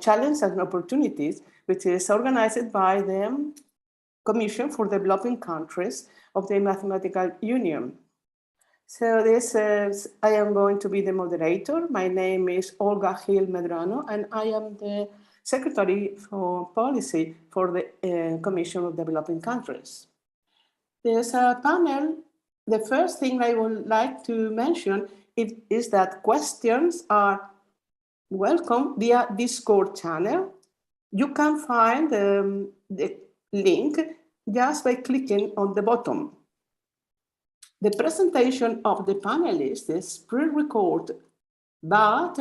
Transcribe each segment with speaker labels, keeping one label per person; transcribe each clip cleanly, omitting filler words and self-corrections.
Speaker 1: Challenges and Opportunities, which is organized by the Commission for Developing Countries of the Mathematical Union. So this is, I am going to be the moderator. My name is Olga Gil Medrano, and I am the Secretary for Policy for the Commission of Developing Countries. There's a panel. The first thing I would like to mention is that questions are welcome via Discord channel. You can find the link just by clicking on the bottom. The presentation of the panelists is pre-recorded, but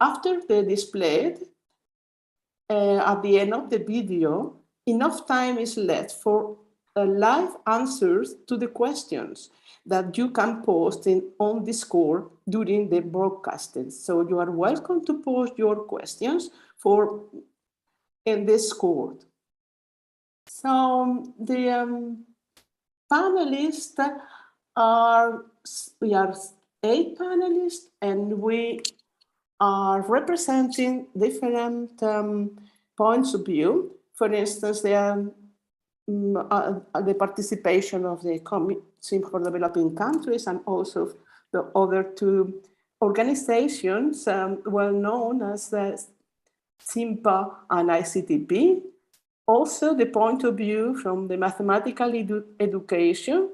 Speaker 1: after the display, at the end of the video, enough time is left for live answers to the questions that you can post on Discord during the broadcasting. So you are welcome to post your questions in Discord. So the panelists we are 8 panelists, and we are representing different points of view. For instance, the participation of the Commission for Developing Countries and also the other 2 organizations well known as the SIMPA and ICTP. Also the point of view from the mathematical education.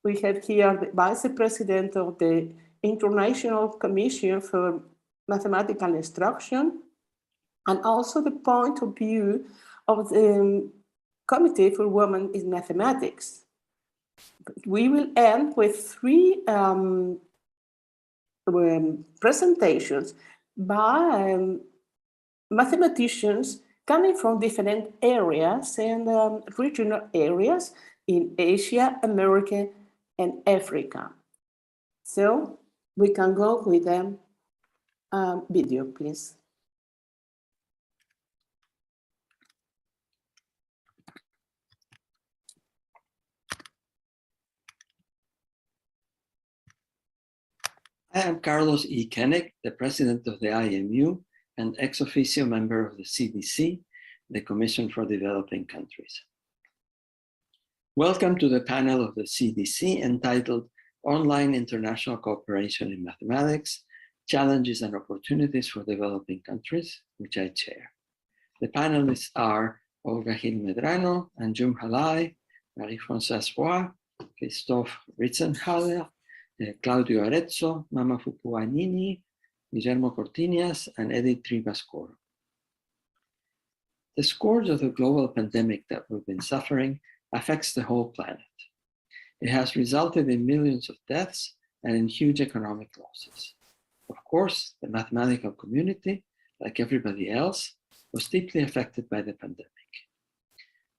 Speaker 1: We have here the Vice President of the International Commission for Mathematical Instruction, and also the point of view of the Committee for Women in Mathematics. We will end with 3 presentations by mathematicians coming from different areas and regional areas in Asia, America, and Africa. So we can go with them. Video, please.
Speaker 2: I am Carlos E. Koenig, the president of the IMU and ex officio member of the CDC, the Commission for Developing Countries. Welcome to the panel of the CDC entitled Online International Cooperation in Mathematics, Challenges and Opportunities for Developing Countries, which I chair. The panelists are Olga Gil Medrano, Anjum Halai, Marie-Françoise Roy, Christophe Ritzenhaler, Claudio Arezzo, Mama Foupouagnigni, Guillermo Cortiñas, and Edith Baskoro. The scourge of the global pandemic that we've been suffering affects the whole planet. It has resulted in millions of deaths and in huge economic losses. Of course, the mathematical community, like everybody else, was deeply affected by the pandemic.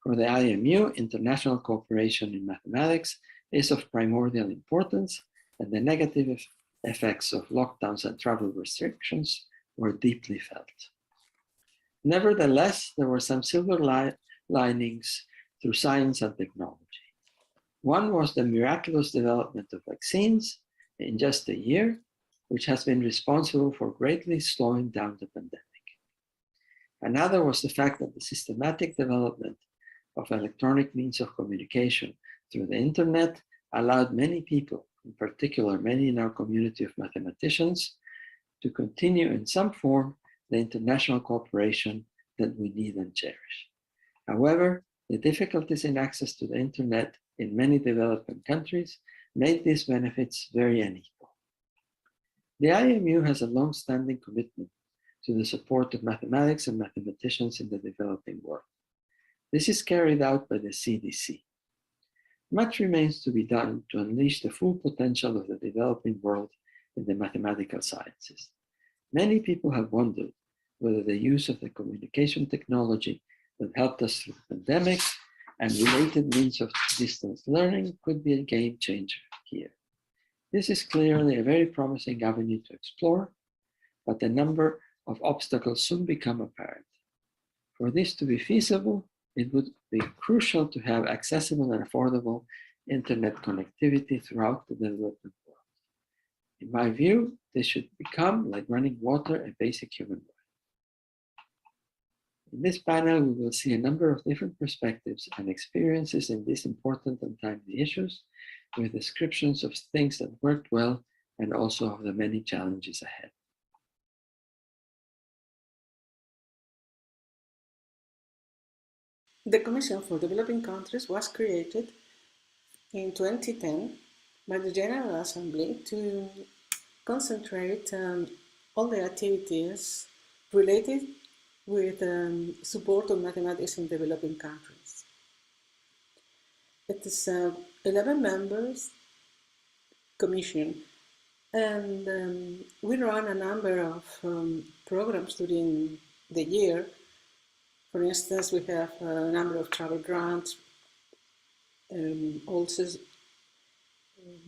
Speaker 2: For the IMU, international cooperation in mathematics is of primordial importance, and the negative effects of lockdowns and travel restrictions were deeply felt. Nevertheless, there were some silver linings through science and technology. One was the miraculous development of vaccines in just a year, which has been responsible for greatly slowing down the pandemic. Another was the fact that the systematic development of electronic means of communication through the internet allowed many people, in particular many in our community of mathematicians, to continue in some form the international cooperation that we need and cherish. However, the difficulties in access to the internet in many developing countries made these benefits very unequal. The IMU has a long-standing commitment to the support of mathematics and mathematicians in the developing world. This is carried out by the CDC. Much remains to be done to unleash the full potential of the developing world in the mathematical sciences. Many people have wondered whether the use of the communication technology that helped us through the pandemic and related means of distance learning could be a game changer here. This is clearly a very promising avenue to explore, but a number of obstacles soon become apparent. For this to be feasible, it would be crucial to have accessible and affordable internet connectivity throughout the developing world. In my view, this should become like running water a basic human right. In this panel, we will see a number of different perspectives and experiences in these important and timely issues, with descriptions of things that worked well and also of the many challenges ahead.
Speaker 1: The Commission for Developing Countries was created in 2010 by the General Assembly to concentrate all the activities related with support of mathematics in developing countries. It is 11 members commission, and we run a number of programs during the year. For instance, we have a number of travel grants, also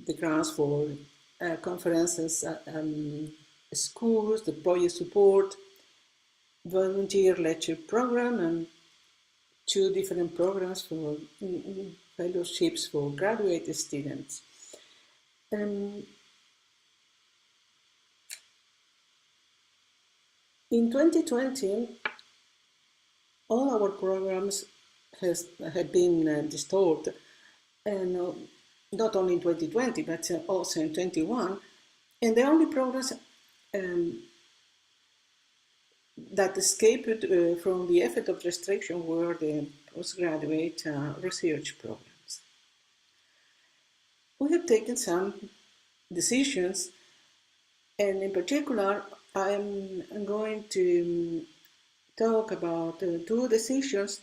Speaker 1: the grants for conferences at schools, the project support, volunteer lecture program, and 2 different programs for fellowships for graduate students. In 2020, all our programs have been distorted, and not only in 2020, but also in 21. And the only programs that escaped from the effect of restriction were the postgraduate research programs. We have taken some decisions, and in particular, I'm going to talk about 2 decisions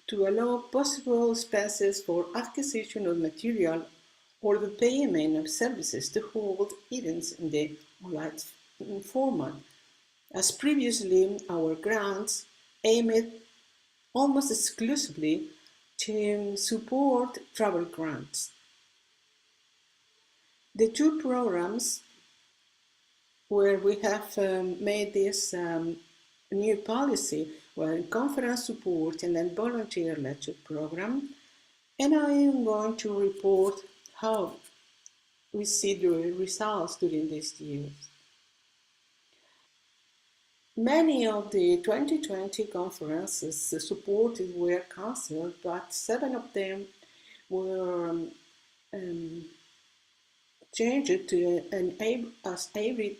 Speaker 1: to allow possible expenses for acquisition of material or the payment of services to hold events in the online format. As previously, our grants aimed almost exclusively to support travel grants. The 2 programs where we have made this new policy were conference support and then volunteer lecture program, and I am going to report how we see the results during these years. Many of the 2020 conferences supported were cancelled, but 7 of them were changed to as hybrid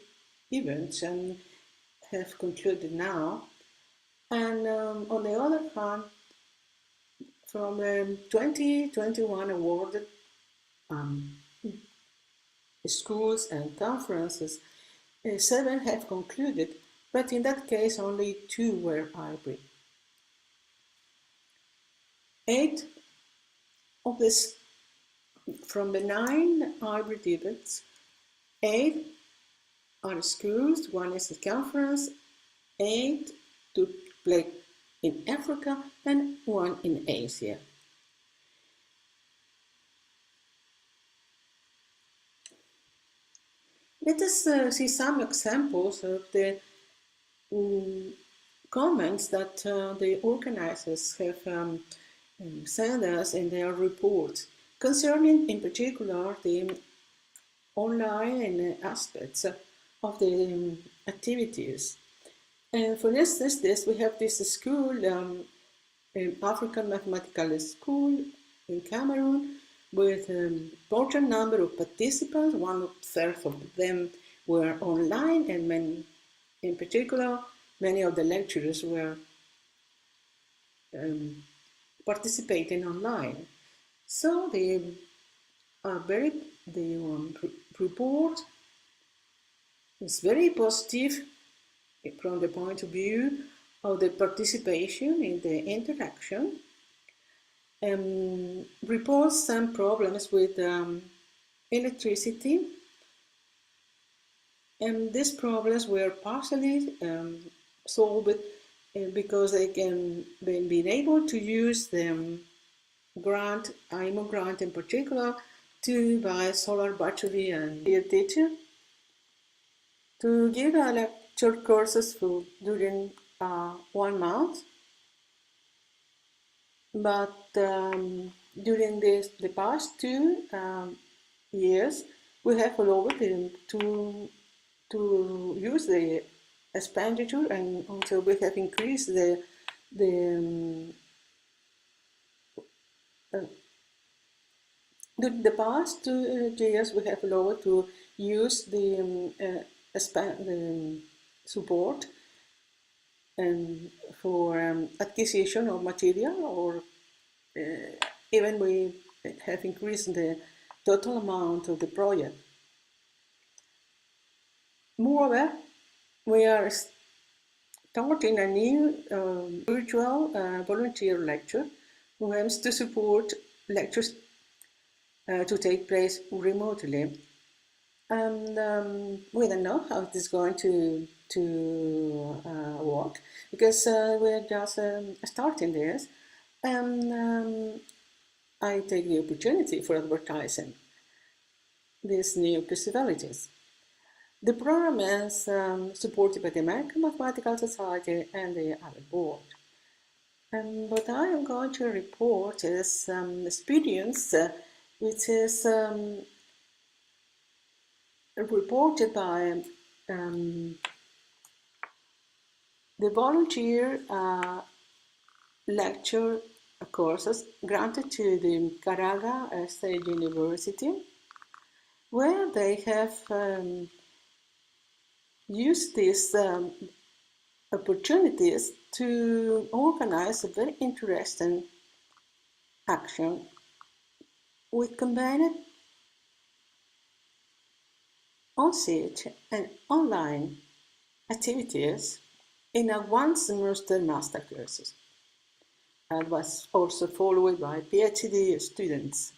Speaker 1: events and have concluded now. And on the other hand, from 2021 awarded schools and conferences, 7 have concluded, but in that case only 2 were hybrid. 8 of this, from the 9 hybrid events, 8 are schools, 1 is a conference, 8 took place in Africa, and 1 in Asia. Let us see some examples of the comments that the organizers have sent us in their reports concerning, in particular, the online aspects of the activities. For instance, we have this school, African Mathematical School in Cameroon, with an important number of participants. 1/3 of them were online, and in particular, many of the lecturers were participating online. So the report is very positive from the point of view of the participation in the interaction. Reports some problems with electricity, and these problems were partially solved because they can be able to use the grant, IMO grant in particular, to buy solar battery and be a teacher, to give lecture courses during 1 month. But during the past 2 years, we have allowed them to use the expenditure, and also we have increased the past 2 years. We have allowed to use the support and for acquisition of material, or even we have increased the total amount of the project. Moreover, we are starting a new virtual volunteer lecture who aims to support lectures to take place remotely. And we don't know how it is going to work, because we're just starting this, and I take the opportunity for advertising these new possibilities. The program is supported by the American Mathematical Society and the other board. And what I am going to report is experience which is reported by the volunteer lecture courses granted to the Caraga State University, where they have used these opportunities to organize a very interesting action. We combined on-site and online activities in a one-semester master courses, and was also followed by PhD students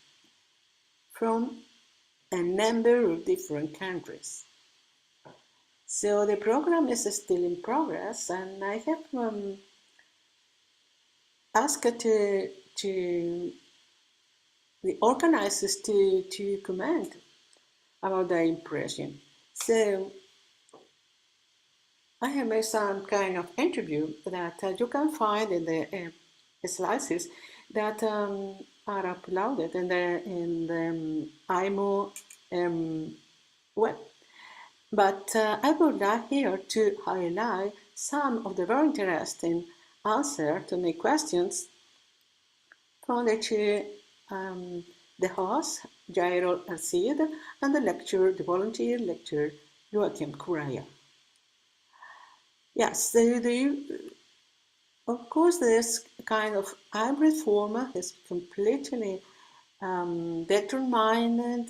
Speaker 1: from a number of different countries. So the program is still in progress, and I have asked to the organizers to comment about their impression. So I have made some kind of interview that you can find in the slides that are uploaded in the IMO web. But I would like here to highlight some of the very interesting answers to my questions from the host, Jairo Alcid, and the volunteer lecturer, Joachim Correa. Yes, of course, this kind of hybrid format is completely determining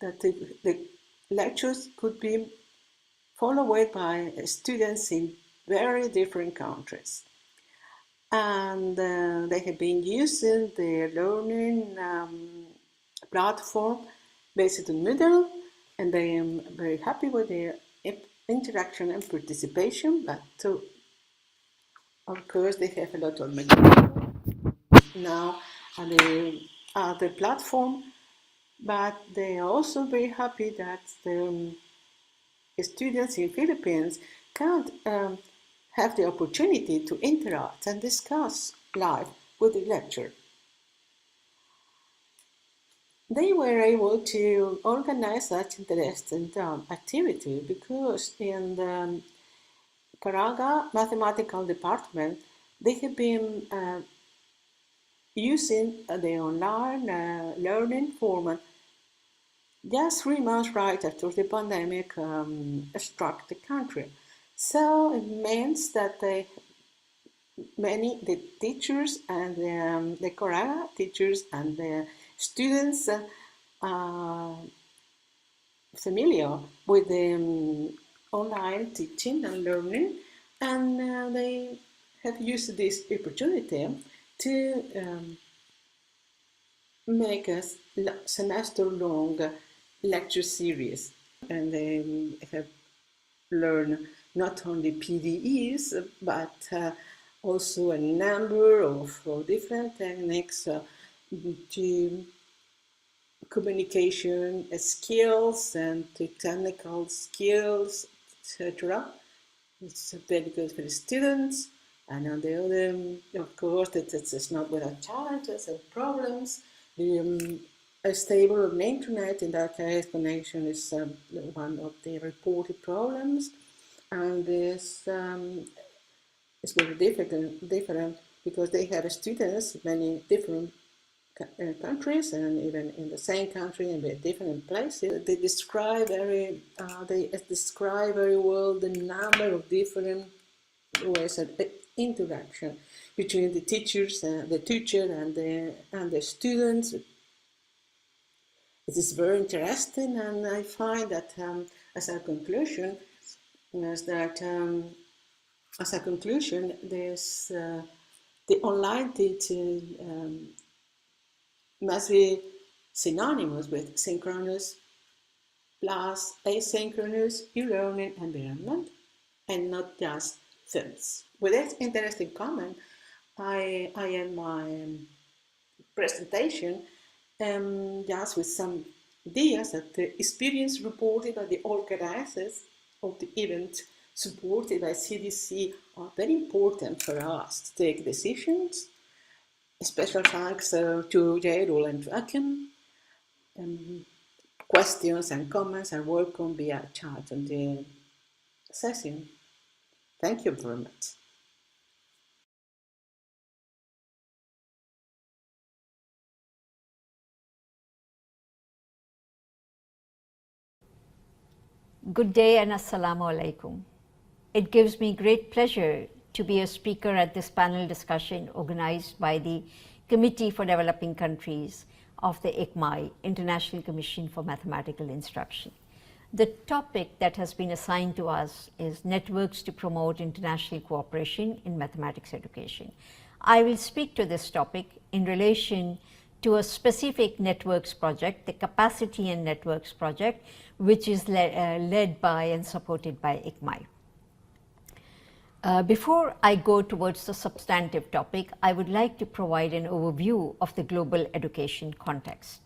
Speaker 1: that the lectures could be followed by students in very different countries. And they have been using the learning platform based on Moodle, and I am very happy with their interaction and participation, but of course they have a lot of material now on the platform, but they are also very happy that the students in Philippines can have the opportunity to interact and discuss live with the lecturer. They were able to organize such interesting activity because in the Caraga Mathematical Department, they have been using the online learning format just 3 months right after the pandemic struck the country. So it means that the teachers and the Caraga teachers and the students are familiar with the online teaching and learning, and they have used this opportunity to make a semester-long lecture series, and they have learned not only PDEs but also a number of different techniques to communication skills and to technical skills, etc. It's very good for the students, and on the other, of course, it's not without challenges and problems. The a stable internet, in that case, connection is one of the reported problems, and this is very different because they have students in many different countries, and even in the same country in different places. They describe very well the number of different ways of interaction between the teachers and the teacher and the students. It is very interesting, and I find that as a conclusion, there's the online teaching must be synonymous with synchronous plus asynchronous e-learning environment, and not just films. With this interesting comment, I end my presentation just with some ideas that the experience reported by the organizers of the event supported by CDC are very important for us to take decisions. Special thanks to Jairul and Joachim. Questions and comments are welcome via chat on the session. Thank you very much.
Speaker 3: Good day and Assalamu alaikum. It gives me great pleasure to be a speaker at this panel discussion organized by the Committee for Developing Countries of the ICMAI, International Commission for Mathematical Instruction. The topic that has been assigned to us is Networks to Promote International Cooperation in Mathematics Education. I will speak to this topic in relation to a specific networks project, the Capacity and Networks project, which is led by and supported by ICMAI. Before I go towards the substantive topic, I would like to provide an overview of the global education context.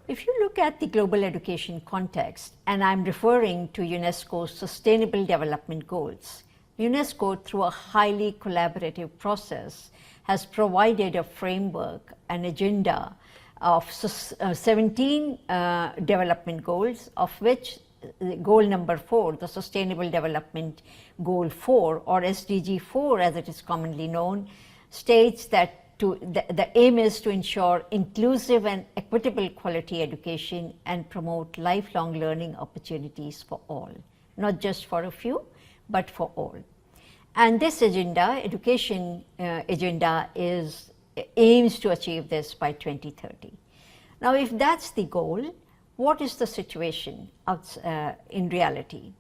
Speaker 3: If you look at the global education context, and I'm referring to UNESCO's Sustainable Development Goals, UNESCO, through a highly collaborative process, has provided a framework, an agenda of 17 development goals, of which goal number 4, the Sustainable Development Goal 4, or SDG 4 as it is commonly known, states that the aim is to ensure inclusive and equitable quality education and promote lifelong learning opportunities for all, not just for a few, but for all. And this agenda, education agenda, aims to achieve this by 2030. Now, if that's the goal, what is the situation in reality?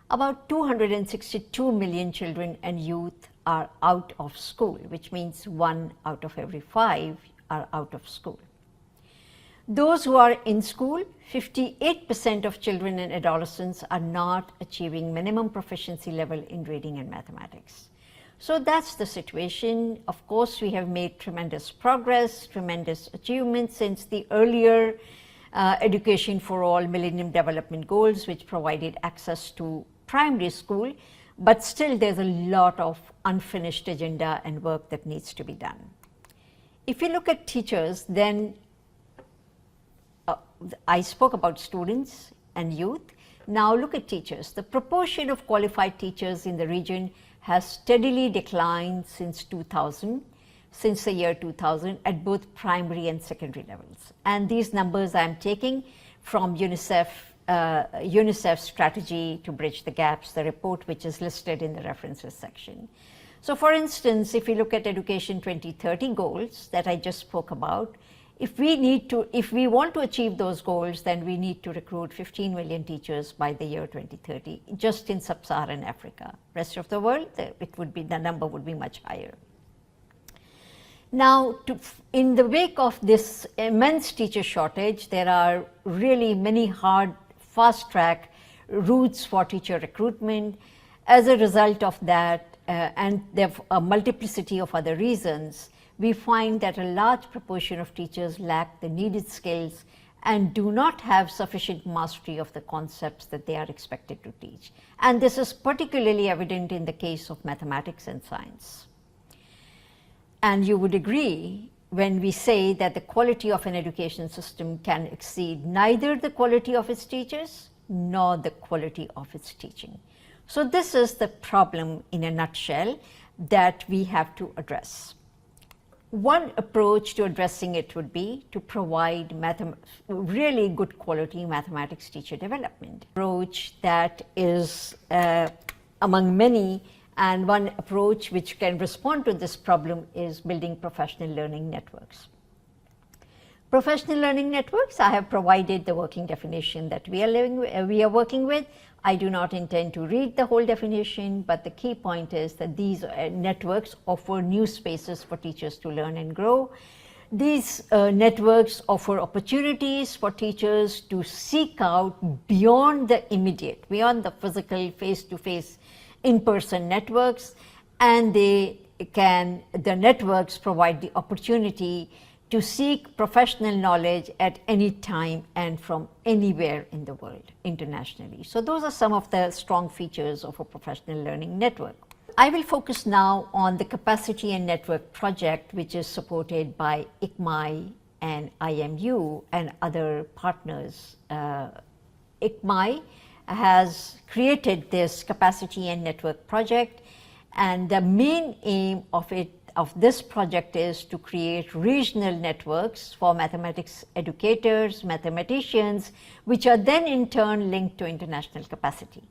Speaker 3: About 262 million children and youth are out of school, which means 1 out of every 5 are out of school. Those who are in school, 58% of children and adolescents are not achieving minimum proficiency level in reading and mathematics. So that's the situation. Of course, we have made tremendous progress, tremendous achievements since the earlier Education for All Millennium Development Goals, which provided access to primary school, but still there's a lot of unfinished agenda and work that needs to be done. If you look at teachers, then I spoke about students and youth. Now look at teachers. The proportion of qualified teachers in the region has steadily declined since the year 2000 at both primary and secondary levels. And these numbers I'm taking from UNICEF's strategy to bridge the gaps, the report which is listed in the references section. So for instance, if you look at Education 2030 goals that I just spoke about, if we want to achieve those goals, then we need to recruit 15 million teachers by the year 2030, just in sub-Saharan Africa. Rest of the world, the number would be much higher. Now, in the wake of this immense teacher shortage, there are really many hard, fast-track routes for teacher recruitment. As a result of that, and there are a multiplicity of other reasons, we find that a large proportion of teachers lack the needed skills and do not have sufficient mastery of the concepts that they are expected to teach. And this is particularly evident in the case of mathematics and science. And you would agree when we say that the quality of an education system can exceed neither the quality of its teachers nor the quality of its teaching. So this is the problem in a nutshell that we have to address. One approach to addressing it would be to provide really good quality mathematics teacher development. Approach that is among many, and one approach which can respond to this problem is building professional learning networks. Professional learning networks, I have provided the working definition that we are working with. I do not intend to read the whole definition, but the key point is that these networks offer new spaces for teachers to learn and grow. These networks offer opportunities for teachers to seek out beyond the immediate, beyond the physical face-to-face in-person networks, and the networks provide the opportunity to seek professional knowledge at any time and from anywhere in the world internationally. So those are some of the strong features of a professional learning network. I will focus now on the Capacity and Network project, which is supported by ICMAI and IMU and other partners. ICMAI has created this Capacity and Network project, and the main aim of this project is to create regional networks for mathematics educators, mathematicians, which are then in turn linked to international capacity.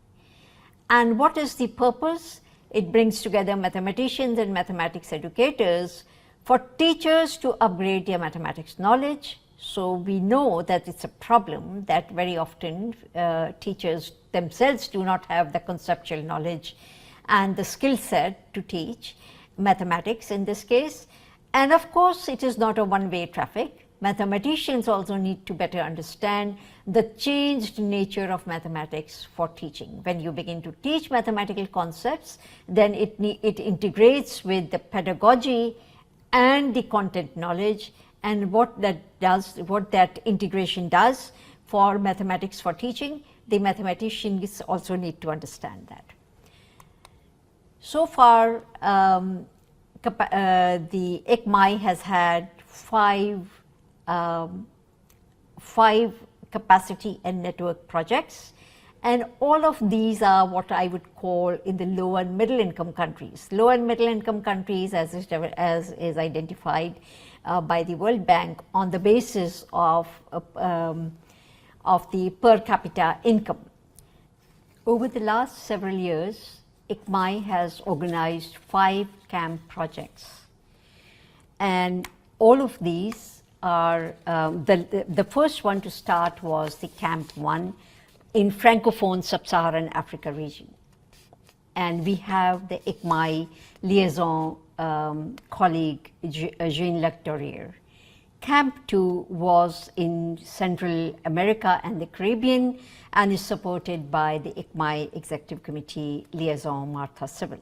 Speaker 3: And what is the purpose? It brings together mathematicians and mathematics educators for teachers to upgrade their mathematics knowledge. So we know that it's a problem that very often teachers themselves do not have the conceptual knowledge and the skill set to teach mathematics in this case. And of course, it is not a one-way traffic. Mathematicians also need to better understand the changed nature of mathematics for teaching. When you begin to teach mathematical concepts, then it integrates with the pedagogy and the content knowledge, and what that integration does for mathematics for teaching, the mathematicians also need to understand that. So far, the ICMAI has had five capacity and network projects, and all of these are what I would call in the low and middle income countries. Low and middle income countries, as is identified by the World Bank on the basis of the per capita income. Over the last several years, ICMAI has organized 5 camp projects, and all of these are the first one to start was the Camp 1 in Francophone Sub-Saharan Africa region, and we have the ICMAI liaison colleague Jean-Luc Dorier. Camp 2 was in Central America and the Caribbean and is supported by the ICMAI Executive Committee liaison Martha Civil.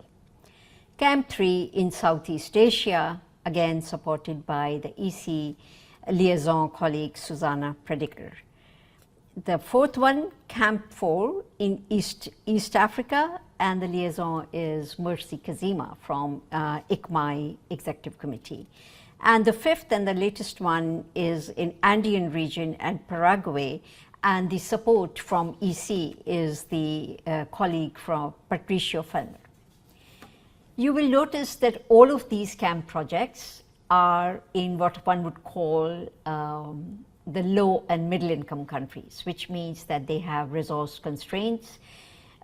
Speaker 3: Camp 3 in Southeast Asia, again supported by the EC liaison colleague Susanna Prediger. The fourth one, Camp 4 in East Africa, and the liaison is Mercy Kazima from ICMAI Executive Committee. And the fifth and the latest one is in Andean region and Paraguay, and the support from EC is the colleague from Patricio Fellner. You will notice that all of these camp projects are in what one would call the low and middle income countries, which means that they have resource constraints.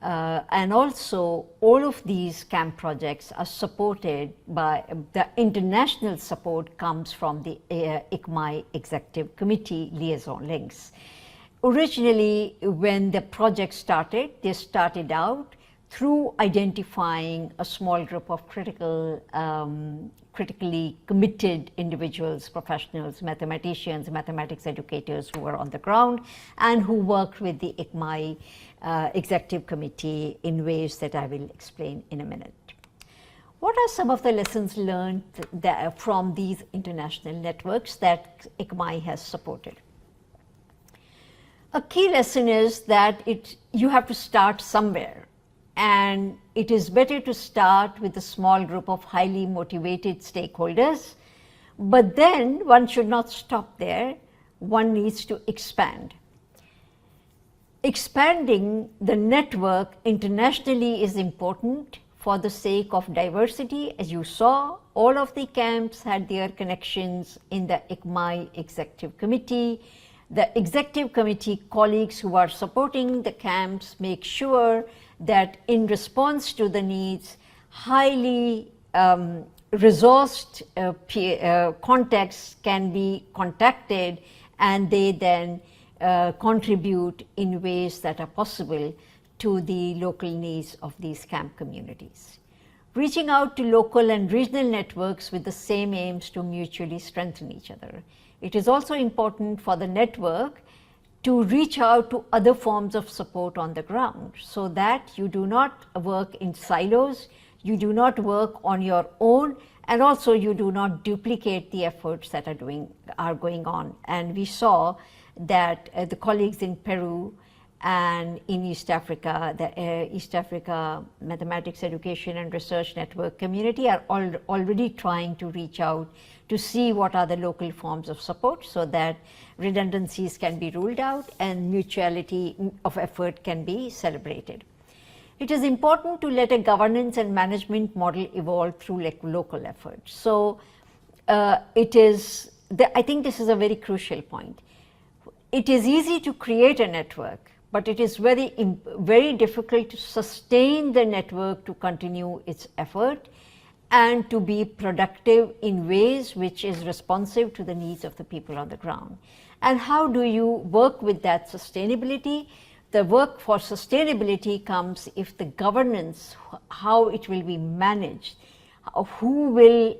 Speaker 3: And also, all of these camp projects are supported by the international support comes from the ICMAI Executive Committee liaison links. Originally, when the project started, they started out through identifying a small group of critically committed individuals, professionals, mathematicians, mathematics educators who were on the ground and who worked with the ICMAI Executive Committee in ways that I will explain in a minute. What are some of the lessons learned from these international networks that ICMAI has supported? A key lesson is that you have to start somewhere, and it is better to start with a small group of highly motivated stakeholders, But then one should not stop there. One needs to expand. Expanding the network internationally is important for the sake of diversity. As you saw, all of the camps had their connections in the ICMAI Executive Committee. The Executive Committee colleagues who are supporting the camps make sure that in response to the needs, highly resourced contacts can be contacted, and they then contribute in ways that are possible to the local needs of these camp communities. Reaching out to local and regional networks with the same aims to mutually strengthen each other. It is also important for the network to reach out to other forms of support on the ground, so that you do not work in silos, you do not work on your own, and also you do not duplicate the efforts that are going on. And we saw that the colleagues in Peru and in East Africa, the East Africa Mathematics Education and Research Network community are already trying to reach out to see what are the local forms of support, so that redundancies can be ruled out and mutuality of effort can be celebrated. It is important to let a governance and management model evolve through local efforts. So I think this is a very crucial point. It is easy to create a network, but it is very difficult to sustain the network to continue its effort and to be productive in ways which is responsive to the needs of the people on the ground. And how do you work with that sustainability? The work for sustainability comes if the governance, how it will be managed, who will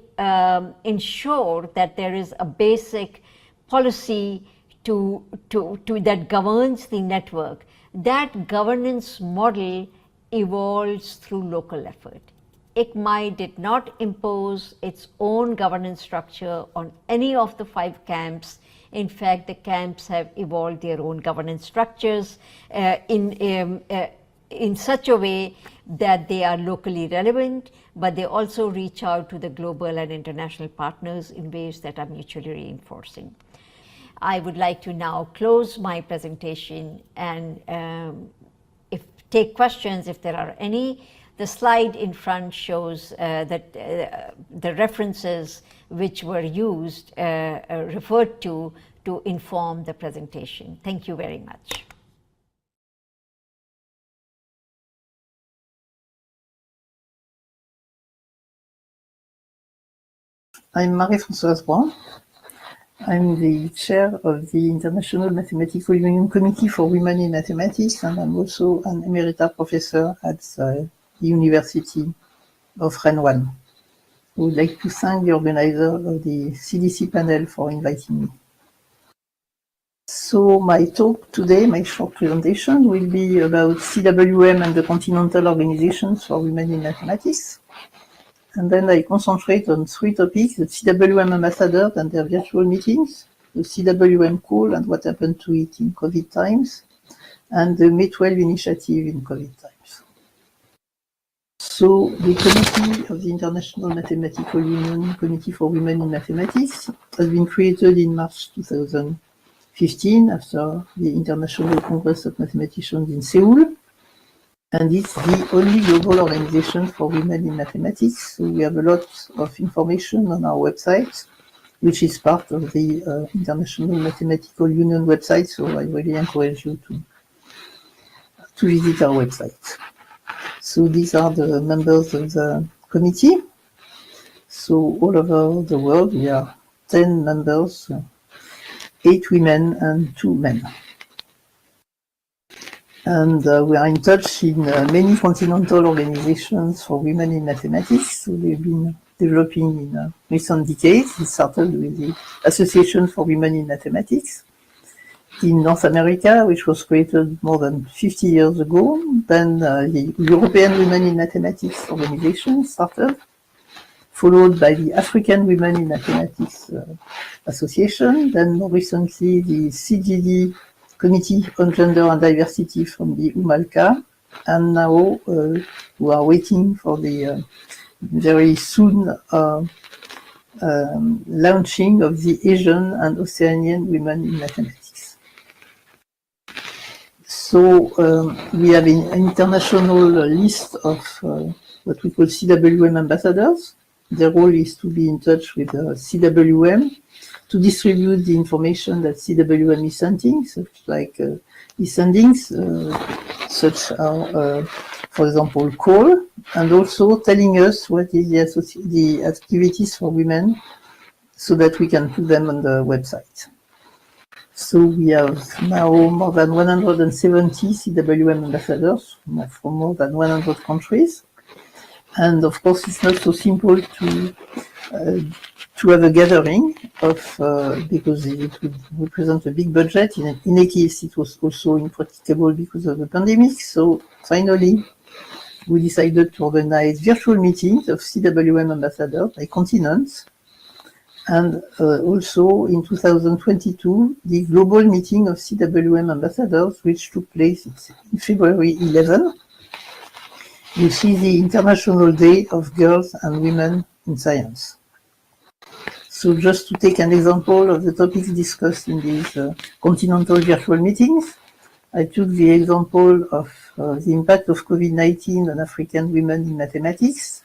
Speaker 3: ensure that there is a basic policy that governs the network. That governance model evolves through local effort. ICMAI did not impose its own governance structure on any of the 5 camps. In fact, the camps have evolved their own governance structures in such a way that they are locally relevant, but they also reach out to the global and international partners in ways that are mutually reinforcing. I would like to now close my presentation and take questions if there are any. The slide in front shows that the references which were used, referred to inform the presentation. Thank you very much.
Speaker 4: I'm Marie-Françoise Brown. I'm the chair of the International Mathematical Union Committee for Women in Mathematics, and I'm also an emerita professor at the University of Rennes 1. I would like to thank the organizer of the CDC panel for inviting me. So my talk today, my short presentation, will be about CWM and the Continental Organizations for Women in Mathematics. And then I concentrate on 3 topics: the CWM ambassadors and their virtual meetings, the CWM call and what happened to it in COVID times, and the May 12 initiative in COVID times. So the Committee of the International Mathematical Union Committee for Women in Mathematics has been created in March 2015 after the International Congress of Mathematicians in Seoul. And it's the only global organization for women in mathematics. So we have a lot of information on our website, which is part of the International Mathematical Union website. So I really encourage you to visit our website. So these are the members of the committee. So all over the world, we are 10 members, 8 women and 2 men. And we are in touch in many continental organizations for women in mathematics. So we've been developing in recent decades. It started with the Association for Women in Mathematics in North America, which was created more than 50 years ago. Then the European Women in Mathematics organization started, followed by the African Women in Mathematics Association. Then more recently, the CGD, Committee on Gender and Diversity from the UMALCA, and now we are waiting for the very soon launching of the Asian and Oceanian Women in Mathematics. So we have an international list of what we call CWM ambassadors. Their role is to be in touch with CWM, to distribute the information that CWM is sending, such like e-sendings, such are, for example, call, and also telling us what is the activities for women so that we can put them on the website. So we have now more than 170 CWM ambassadors from more than 100 countries. And of course, it's not so simple to have a gathering of, because it would represent a big budget. In any case, it was also impracticable because of the pandemic. So finally, we decided to organize virtual meetings of CWM ambassadors by continents. And also in 2022, the global meeting of CWM ambassadors, which took place in February 11, which is the International Day of Girls and Women in Science. So just to take an example of the topics discussed in these continental virtual meetings, I took the example of the impact of COVID-19 on African women in mathematics,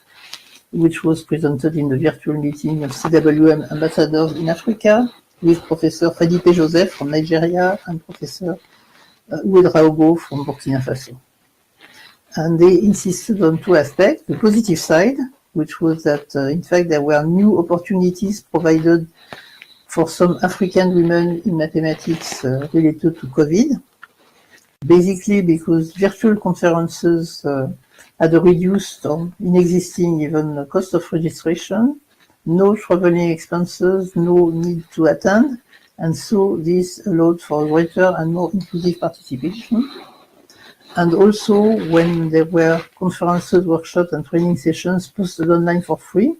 Speaker 4: which was presented in the virtual meeting of CWM ambassadors in Africa with Professor Felipe Joseph from Nigeria and Professor Ouedraogo from Burkina Faso. And they insisted on two aspects: the positive side, which was that in fact there were new opportunities provided for some African women in mathematics related to COVID, basically because virtual conferences had a reduced or inexisting even cost of registration, no traveling expenses, no need to attend, and so this allowed for greater and more inclusive participation. And also, when there were conferences, workshops, and training sessions posted online for free,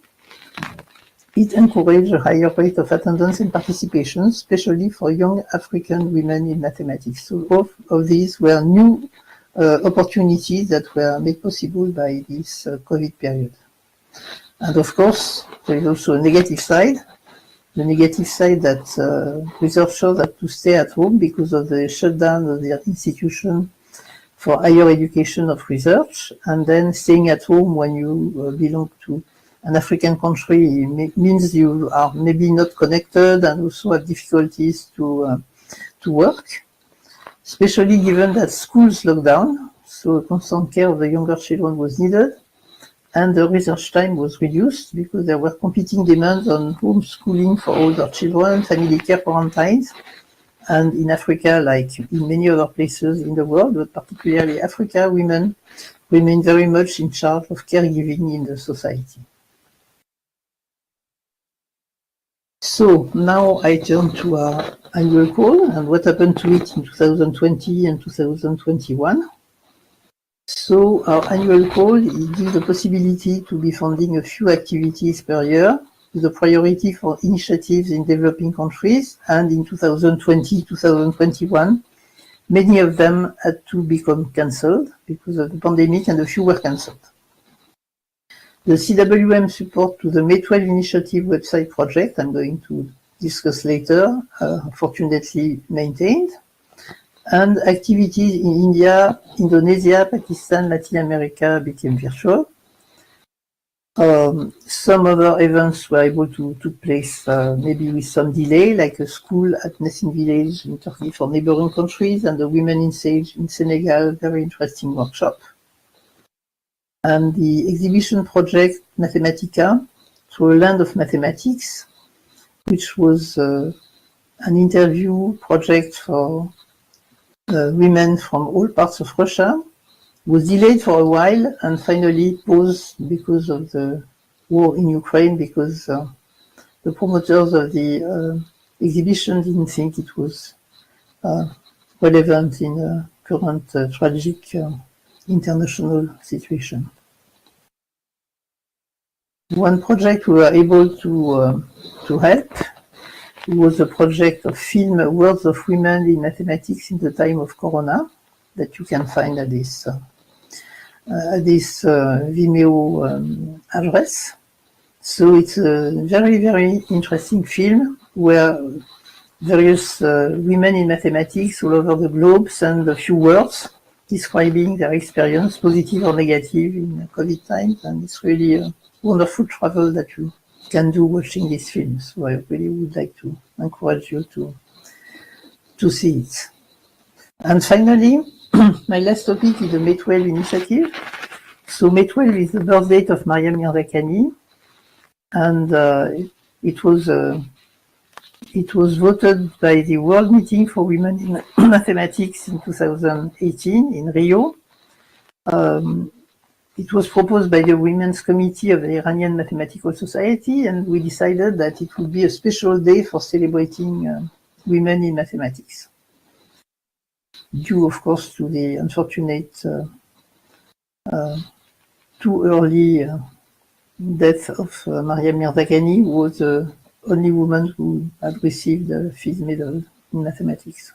Speaker 4: it encouraged a higher rate of attendance and participation, especially for young African women in mathematics. So all of these were new opportunities that were made possible by this COVID period. And of course, there is also a negative side. The negative side that researchers had to stay at home because of the shutdown of their institution for higher education of research, and then staying at home when you belong to an African country means you are maybe not connected and also have difficulties to work, especially given that schools locked down, so constant care of the younger children was needed, and the research time was reduced because there were competing demands on homeschooling for older children, family care quarantines, and in Africa, like in many other places in the world, but particularly Africa, women remain very much in charge of caregiving in the society. So now I turn to our annual call and what happened to it in 2020 and 2021. So our annual call gives the possibility to be funding a few activities per year, with a priority for initiatives in developing countries, and in 2020-2021, many of them had to become cancelled because of the pandemic, and a few were cancelled. The CWM support to the May 12 initiative website project, I'm going to discuss later, fortunately maintained, and activities in India, Indonesia, Pakistan, Latin America became virtual. Some other events were able to take place maybe with some delay, like a school at Nessin village in Turkey for neighboring countries, and the Women in Sage in Senegal, very interesting workshop. And the exhibition project Mathematica, Through a Land of Mathematics, which was an interview project for women from all parts of Russia, was delayed for a while and finally paused because of the war in Ukraine, because the promoters of the exhibition didn't think it was relevant in a current tragic international situation. One project we were able to help was a project of film Words of Women in Mathematics in the Time of Corona, that you can find at this Vimeo address. So it's a very, very interesting film where various women in mathematics all over the globe send a few words describing their experience, positive or negative, in COVID times, and it's really a wonderful travel that you can do watching these films. So I really would like to encourage you to see it. And finally, my last topic is the May 12 initiative. So May 12 is the birth date of Mariam Mirzakhani, and it was voted by the World Meeting for Women in Mathematics in 2018 in Rio. It was proposed by the Women's Committee of the Iranian Mathematical Society, and we decided that it would be a special day for celebrating women in mathematics. Due, of course, to the unfortunate too early death of Mariam Mirzakhani, who was the only woman who had received the Fields Medal in mathematics.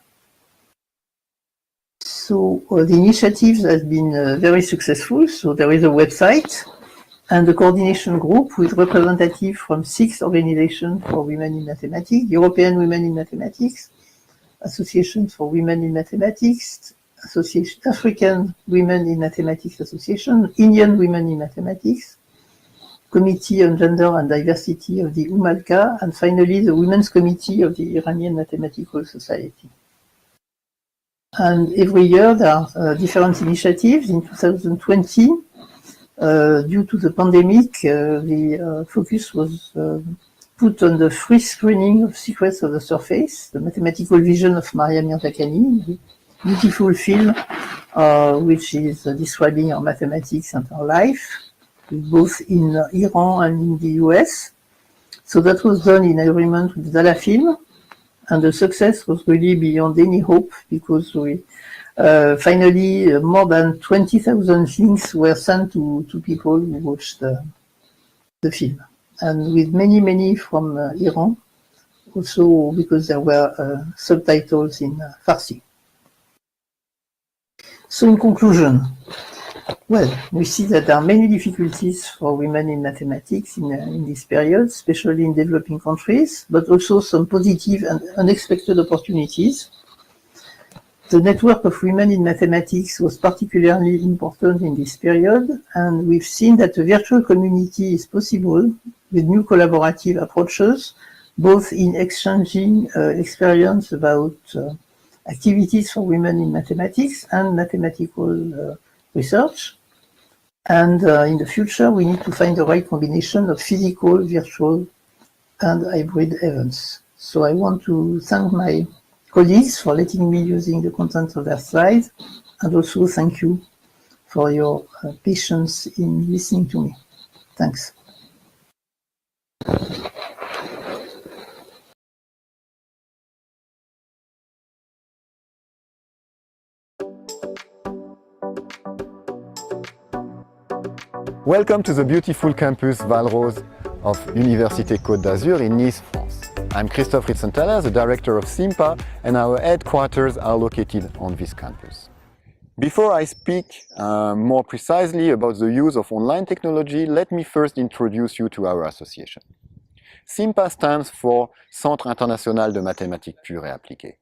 Speaker 4: So the initiative has been very successful. So there is a website and a coordination group with representatives from 6 organizations for women in mathematics: European Women in Mathematics, Association for Women in Mathematics, African Women in Mathematics Association, Indian Women in Mathematics, Committee on Gender and Diversity of the Umalka, and finally the Women's Committee of the Iranian Mathematical Society. And every year there are different initiatives. In 2020, due to the pandemic, the focus was put on the free screening of Secrets of the Surface, the mathematical vision of Mariam Mirzakhani, a beautiful film which is describing her mathematics and her life, both in Iran and in the US. So that was done in agreement with Zala Film, and the success was really beyond any hope, because we finally more than 20,000 links were sent to people who watched the film, and with many from Iran, also because there were subtitles in Farsi. So in conclusion, well, we see that there are many difficulties for women in mathematics in this period, especially in developing countries, but also some positive and unexpected opportunities. The network of women in mathematics was particularly important in this period, and we've seen that a virtual community is possible with new collaborative approaches, both in exchanging experience about activities for women in mathematics and mathematical research. And in the future, we need to find the right combination of physical, virtual, and hybrid events. So I want to thank my colleagues for letting me using the content of their slides, and also thank you for your patience in listening to me. Thanks.
Speaker 5: Welcome to the beautiful campus Valrose of Université Côte d'Azur in Nice, France. I'm Christophe Ritzenhaler, the director of SIMPA, and our headquarters are located on this campus. Before I speak more precisely about the use of online technology, let me first introduce you to our association. SIMPA stands for Centre International de Mathématiques Pure et Appliquées,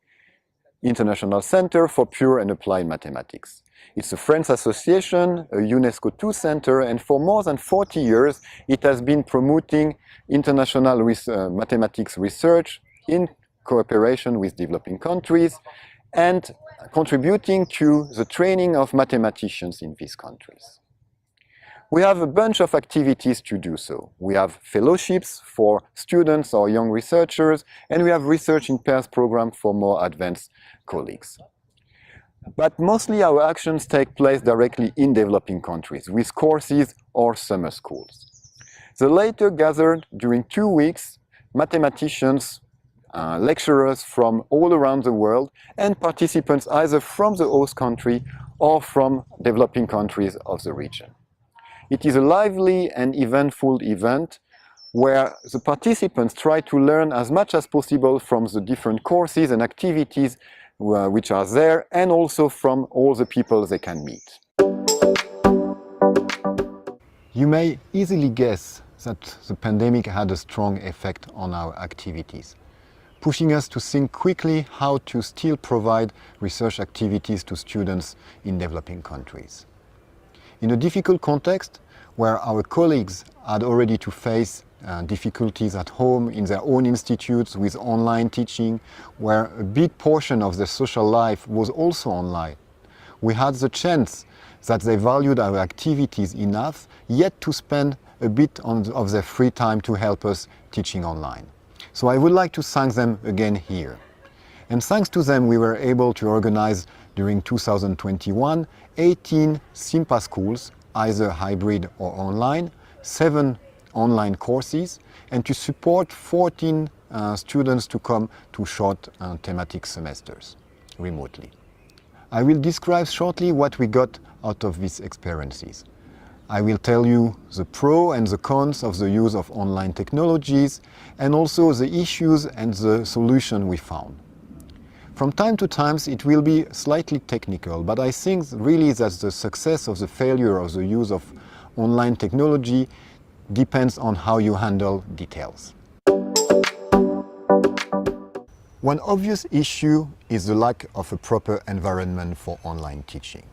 Speaker 5: International Center for Pure and Applied Mathematics. It's a French association, a UNESCO II center, and for more than 40 years it has been promoting international mathematics research in cooperation with developing countries and contributing to the training of mathematicians in these countries. We have a bunch of activities to do so. We have fellowships for students or young researchers, and we have research in pairs program for more advanced colleagues. But mostly our actions take place directly in developing countries with courses or summer schools. The latter gathered during 2 weeks mathematicians, lecturers from all around the world, and participants either from the host country or from developing countries of the region. It is a lively and eventful event where the participants try to learn as much as possible from the different courses and activities which are there, and also from all the people they can meet. You may easily guess that the pandemic had a strong effect on our activities, pushing us to think quickly how to still provide research activities to students in developing countries. In a difficult context, where our colleagues had already to face difficulties at home in their own institutes with online teaching, where a big portion of their social life was also online, we had the chance that they valued our activities enough yet to spend a bit of their free time to help us teaching online. So I would like to thank them again here. And thanks to them, we were able to organize during 2021 18 SIMPA schools, either hybrid or online, 7 online courses, and to support 14 students to come to short thematic semesters remotely. I will describe shortly what we got out of these experiences. I will tell you the pros and the cons of the use of online technologies and also the issues and the solution we found. From time to time it will be slightly technical, but I think really that the success or the failure of the use of online technology depends on how you handle details. One obvious issue is the lack of a proper environment for online teaching.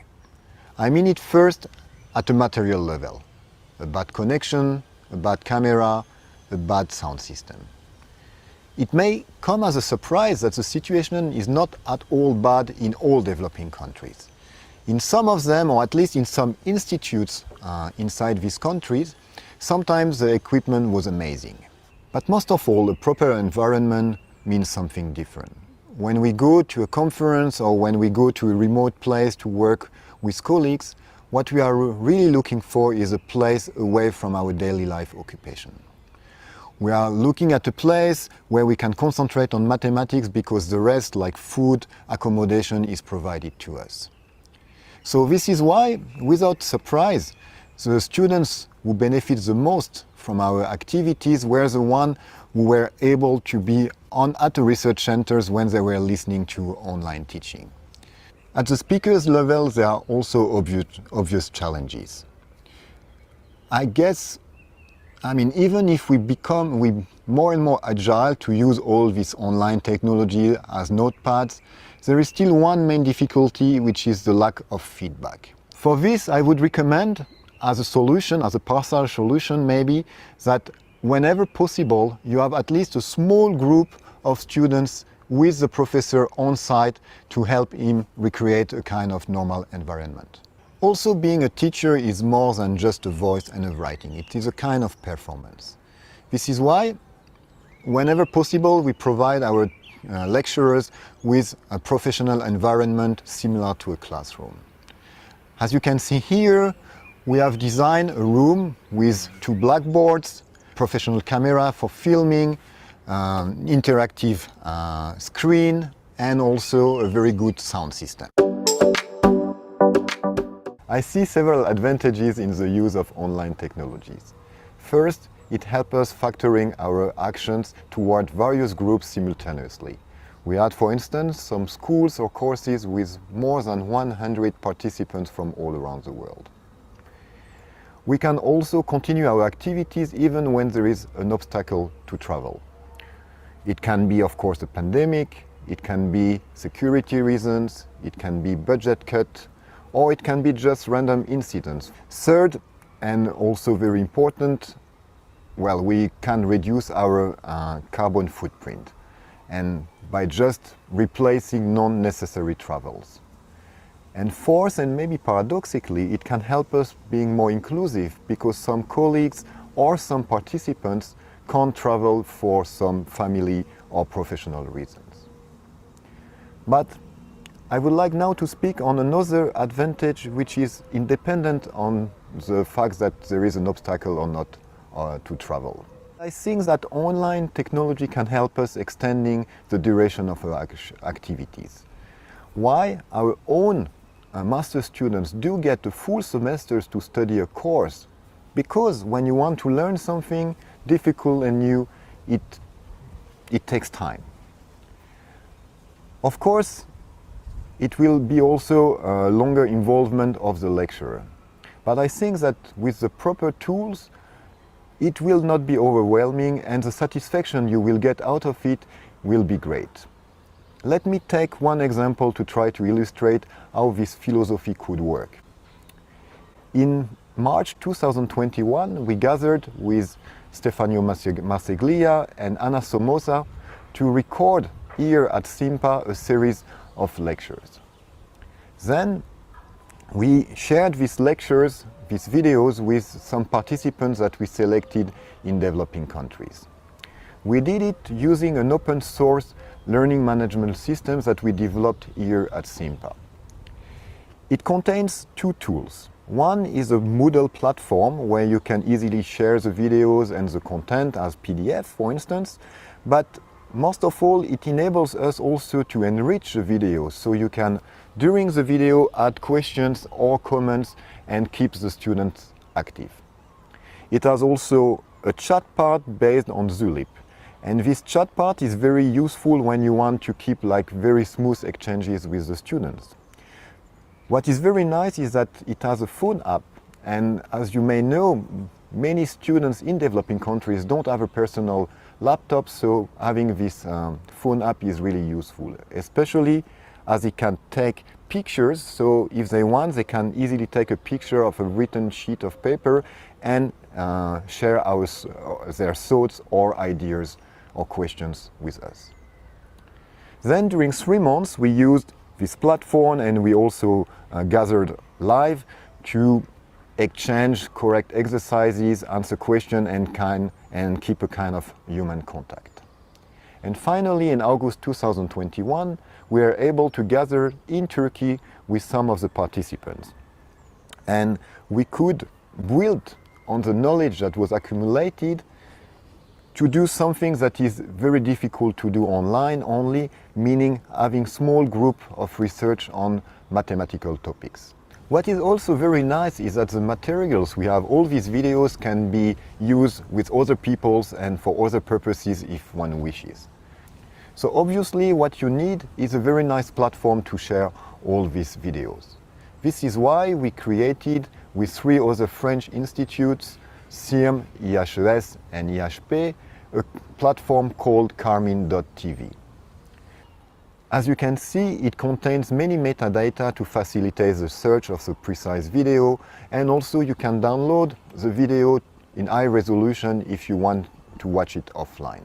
Speaker 5: I mean it first at a material level. A bad connection, a bad camera, a bad sound system. It may come as a surprise that the situation is not at all bad in all developing countries. In some of them, or at least in some institutes inside these countries, sometimes the equipment was amazing. But most of all, a proper environment means something different. When we go to a conference or when we go to a remote place to work with colleagues, what we are really looking for is a place away from our daily life occupation. We are looking at a place where we can concentrate on mathematics because the rest, like food, accommodation, is provided to us. So this is why, without surprise, the students who benefit the most from our activities were the ones who were able to be at the research centers when they were listening to online teaching. At the speakers level, there are also obvious challenges. Even if we become more and more agile to use all this online technology as notepads, there is still one main difficulty, which is the lack of feedback. For this, I would recommend as a solution, as a partial solution maybe, that whenever possible, you have at least a small group of students with the professor on site to help him recreate a kind of normal environment. Also, being a teacher is more than just a voice and a writing. It is a kind of performance. This is why, whenever possible, we provide our lecturers with a professional environment similar to a classroom. As you can see here, we have designed a room with 2 blackboards, professional camera for filming, interactive screen, and also a very good sound system. I see several advantages in the use of online technologies. First, it helps us factoring our actions toward various groups simultaneously. We had, for instance, some schools or courses with more than 100 participants from all around the world. We can also continue our activities even when there is an obstacle to travel. It can be, of course, a pandemic, it can be security reasons, it can be budget cut, or it can be just random incidents. Third, and also very important, we can reduce our carbon footprint, and by just replacing non-necessary travels. And fourth, and maybe paradoxically, it can help us being more inclusive because some colleagues or some participants can't travel for some family or professional reasons. But I would like now to speak on another advantage which is independent on the fact that there is an obstacle or not to travel. I think that online technology can help us extending the duration of our activities. Why? Our own master students do get the full semesters to study a course, because when you want to learn something difficult and new, it takes time. Of course, it will be also a longer involvement of the lecturer. But I think that with the proper tools, it will not be overwhelming and the satisfaction you will get out of it will be great. Let me take one example to try to illustrate how this philosophy could work. In March 2021, we gathered with Stefano Marseglia and Anna Somoza to record here at SIMPA a series of lectures. Then we shared these lectures, these videos, with some participants that we selected in developing countries. We did it using an open source learning management system that we developed here at SIMPA. It contains two tools. One is a Moodle platform where you can easily share the videos and the content as PDF, for instance, but most of all, it enables us also to enrich the videos, so you can, during the video, add questions or comments and keep the students active. It has also a chat part based on Zulip. And this chat part is very useful when you want to keep like very smooth exchanges with the students. What is very nice is that it has a phone app, and as you may know, many students in developing countries don't have a personal laptop, so having this phone app is really useful, especially as it can take pictures. So if they want, they can easily take a picture of a written sheet of paper and share their thoughts or ideas or questions with us. Then during 3 months we used this platform, and we also gathered live to exchange correct exercises, answer questions and keep a kind of human contact. And finally, in August 2021, we were able to gather in Turkey with some of the participants. And we could build on the knowledge that was accumulated to do something that is very difficult to do online only, meaning having small group of research on mathematical topics. What is also very nice is that the materials we have, all these videos can be used with other peoples and for other purposes if one wishes. So obviously what you need is a very nice platform to share all these videos. This is why we created with 3 other French institutes, CIRM, IHES and IHP, a platform called Carmine.tv. As you can see, it contains many metadata to facilitate the search of the precise video, and also you can download the video in high resolution if you want to watch it offline.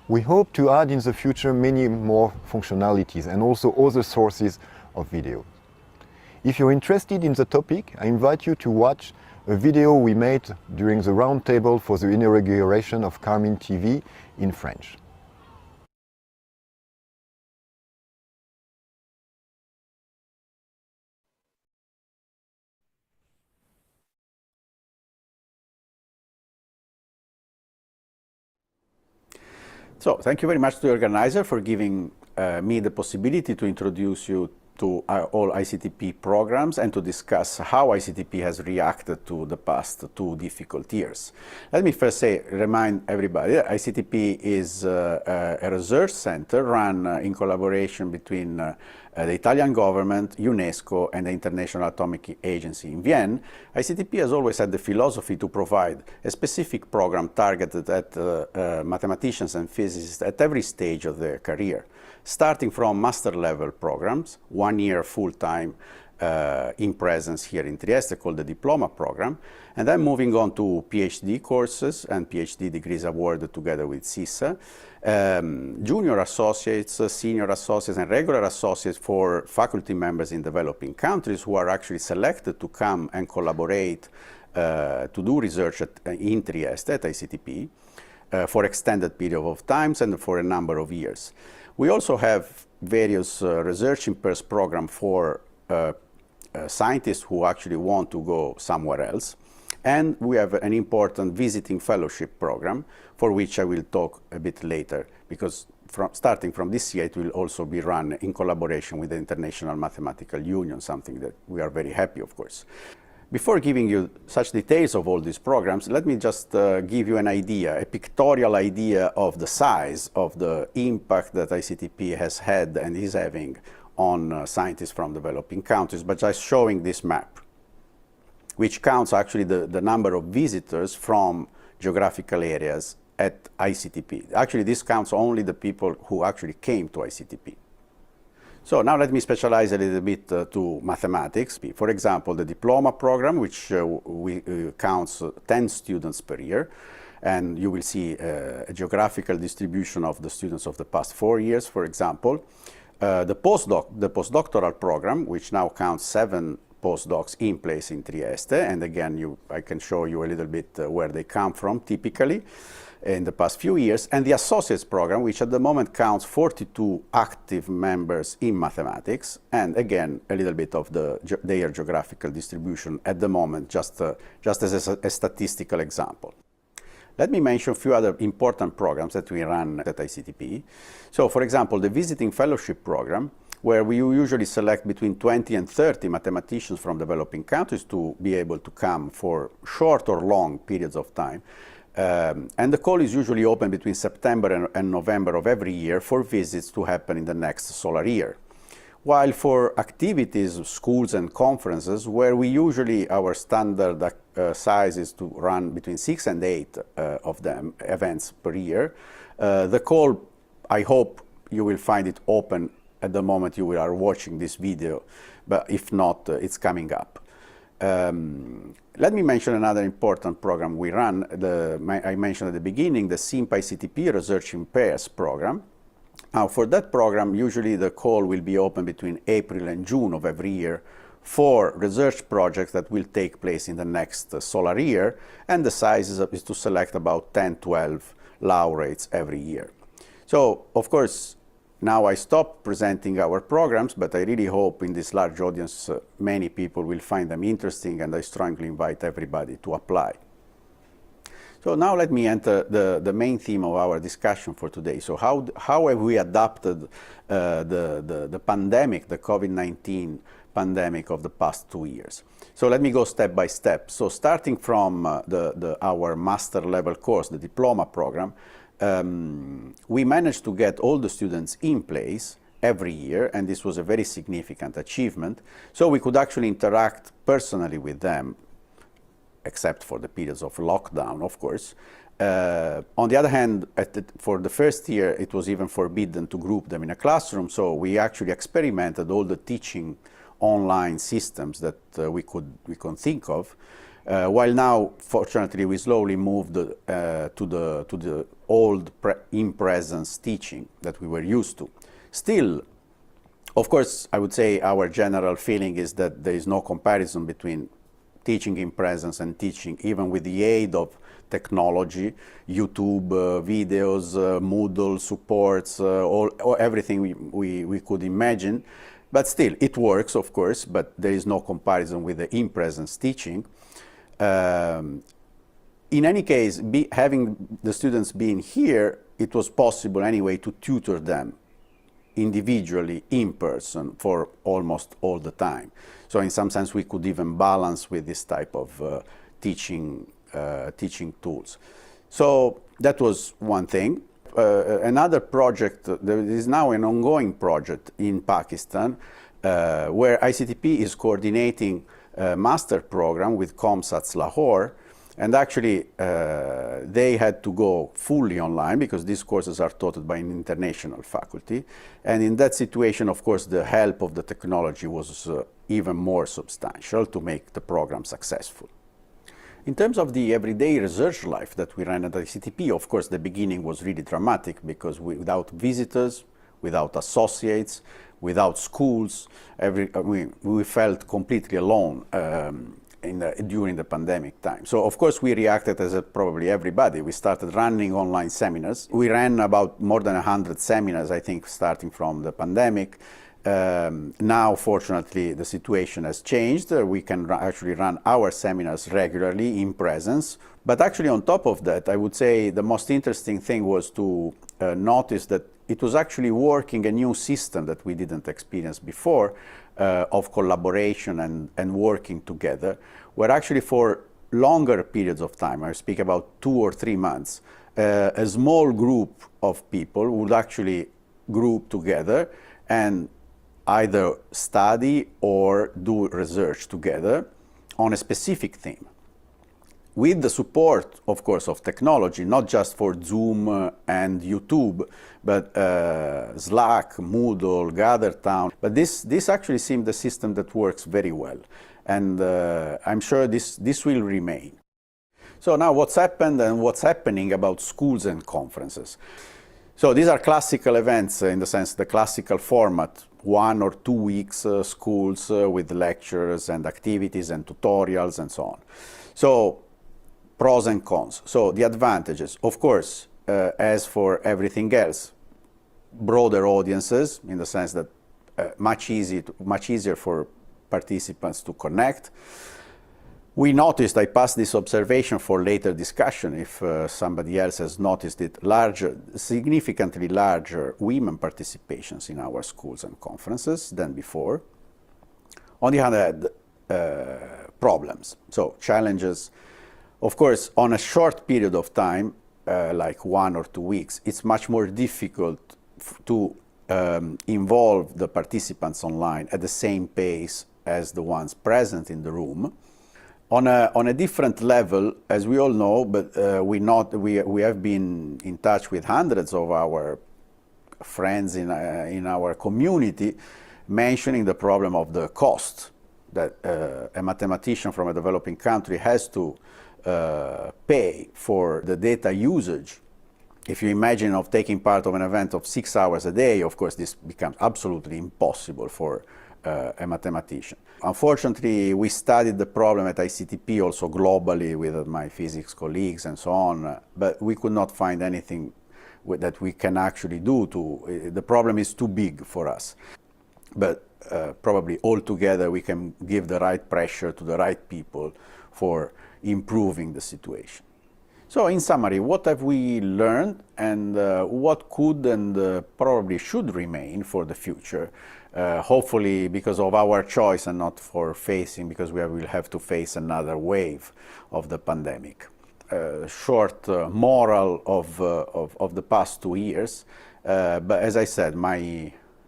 Speaker 5: We hope to add in the future many more functionalities and also other sources of video. If you're interested in the topic, I invite you to watch a video we made during the roundtable for the inauguration of Carmine TV in French.
Speaker 6: So, thank you very much to the organizer for giving me the possibility to introduce you to all ICTP programs and to discuss how ICTP has reacted to the past 2 difficult years. Let me first remind everybody that ICTP is a research center run in collaboration between the Italian government, UNESCO and the International Atomic Agency in Vienna. ICTP has always had the philosophy to provide a specific program targeted at mathematicians and physicists at every stage of their career, starting from master level programs, 1 year full-time in presence here in Trieste, called the diploma program, and then moving on to PhD courses and PhD degrees awarded together with CISA, junior associates, senior associates and regular associates for faculty members in developing countries who are actually selected to come and collaborate to do research in Trieste at ICTP for extended period of times and for a number of years. We also have various research in pairs program for scientists who actually want to go somewhere else. And we have an important visiting fellowship program for which I will talk a bit later, because starting from this year it will also be run in collaboration with the International Mathematical Union, something that we are very happy, of course. Before giving you such details of all these programs, let me just give you an idea, a pictorial idea of the size of the impact that ICTP has had and is having on scientists from developing countries, by just showing this map, which counts actually the number of visitors from geographical areas at ICTP. Actually, this counts only the people who actually came to ICTP. So now let me specialize a little bit to mathematics. For example, the diploma program, which counts 10 students per year. And you will see a geographical distribution of the students of the past 4 years, for example. The postdoctoral program, which now counts 7 postdocs in place in Trieste. And again, I can show you a little bit where they come from typically in the past few years. And the associates program, which at the moment counts 42 active members in mathematics. And again, a little bit of their geographical distribution at the moment, just as a statistical example. Let me mention a few other important programs that we run at ICTP. So, for example, the Visiting Fellowship Program, where we usually select between 20 and 30 mathematicians from developing countries to be able to come for short or long periods of time. And the call is usually open between September and November of every year for visits to happen in the next solar year. While for activities, schools and conferences, where we usually, our standard size is to run between 6 and 8 of them events per year, the call, I hope you will find it open at the moment you are watching this video, but if not, it's coming up. Let me mention another important program we run. I mentioned at the beginning, the SIMPA ICTP Research in Pairs program. Now, for that program, usually the call will be open between April and June of every year for research projects that will take place in the next solar year, and the size is to select about 10, 12 laureates every year. So, of course, now I stop presenting our programs, but I really hope in this large audience many people will find them interesting, and I strongly invite everybody to apply. So now let me enter the main theme of our discussion for today. So how have we adapted the pandemic, the COVID-19 pandemic of the past 2 years? So let me go step by step. So starting from our master level course, the diploma program, we managed to get all the students in place every year, and this was a very significant achievement. So we could actually interact personally with them, except for the periods of lockdown, of course. On the other hand, for the first year, it was even forbidden to group them in a classroom, so we actually experimented all the teaching online systems that we could think of. While now, fortunately, we slowly moved to the old in-presence teaching that we were used to. Still, of course, I would say our general feeling is that there is no comparison between teaching in presence and teaching, even with the aid of technology, YouTube videos, Moodle supports, everything we could imagine. But still, it works, of course, but there is no comparison with the in-presence teaching. In any case, having the students being here, it was possible anyway to tutor them individually in person for almost all the time. So in some sense, we could even balance with this type of teaching tools. So that was one thing. Another project, there is now an ongoing project in Pakistan where ICTP is coordinating a master program with ComSats Lahore. And actually, they had to go fully online because these courses are taught by an international faculty. And in that situation, of course, the help of the technology was even more substantial to make the program successful. In terms of the everyday research life that we ran at ICTP, of course, the beginning was really dramatic because without visitors, without associates, without schools, we felt completely alone. During the pandemic time. So of course we reacted as probably everybody. We started running online seminars. We ran about more than 100 seminars, I think, starting from the pandemic. Now, fortunately, the situation has changed. We can actually run our seminars regularly in presence. But actually on top of that, I would say the most interesting thing was to notice that it was actually working a new system that we didn't experience before, of collaboration and working together, where actually for longer periods of time, I speak about 2 or 3 months, a small group of people would actually group together and either study or do research together on a specific theme. with the support, of course, of technology, not just for Zoom and YouTube, but Slack, Moodle, GatherTown. But this actually seems the system that works very well. And I'm sure this will remain. So now what's happened and what's happening about schools and conferences. So these are classical events in the sense the classical format, 1 or 2 weeks schools with lectures and activities and tutorials and so on. So pros and cons. So the advantages, of course, as for everything else, broader audiences in the sense that much easier for participants to connect. We noticed, I passed this observation for later discussion if somebody else has noticed it, significantly larger women participations in our schools and conferences than before. On the other hand, problems, so challenges. Of course, on a short period of time, like 1 or 2 weeks, it's much more difficult to involve the participants online at the same pace as the ones present in the room. On a different level, as we all know, but we have been in touch with hundreds of our friends in our community, mentioning the problem of the cost that a mathematician from a developing country has to pay for the data usage. If you imagine of taking part of an event of 6 hours a day, of course, this becomes absolutely impossible for a mathematician. Unfortunately, we studied the problem at ICTP also globally with my physics colleagues and so on, but we could not find anything that we can actually do the problem is too big for us. But probably all together we can give the right pressure to the right people for improving the situation. So in summary, what have we learned and what could and probably should remain for the future? Hopefully because of our choice and not because we will have to face another wave of the pandemic. Short moral of the past 2 years, but as I said,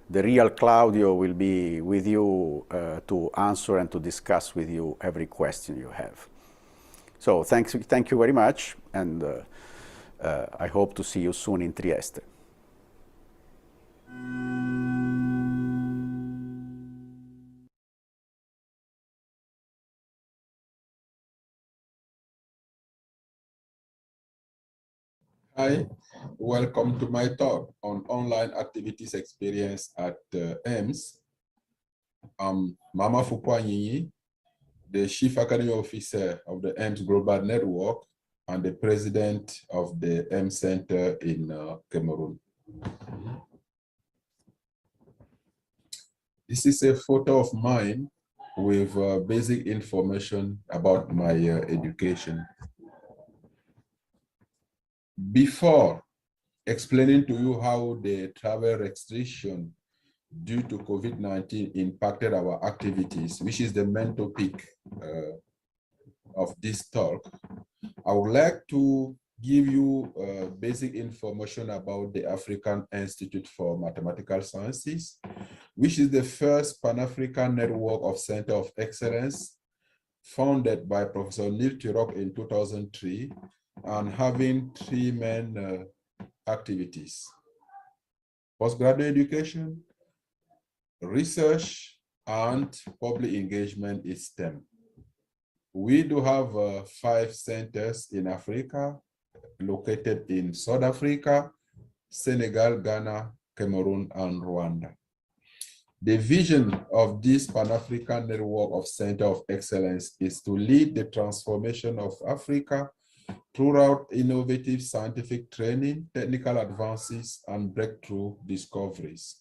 Speaker 6: the real Claudio will be with you to answer and to discuss with you every question you have. So thank you very much, and I hope to see you soon in Trieste.
Speaker 7: Hi, welcome to my talk on online activities experience at EMS. I'm Mama Foupouagnigni, the Chief Academy Officer of the EMS Global Network and the President of the EMS Center in Cameroon. This is a photo of mine with basic information about my education. Before explaining to you how the travel restriction due to COVID-19 impacted our activities, which is the main topic of this talk, I would like to give you basic information about the African Institute for Mathematical Sciences, which is the first Pan-African network of Center of Excellence founded by Professor Neil Turok in 2003 and having 3 main activities: postgraduate education, research, and public engagement in STEM. We do have 5 centers in Africa, located in South Africa, Senegal, Ghana, Cameroon, and Rwanda. The vision of this Pan-African network of Center of Excellence is to lead the transformation of Africa throughout innovative scientific training, technical advances, and breakthrough discoveries.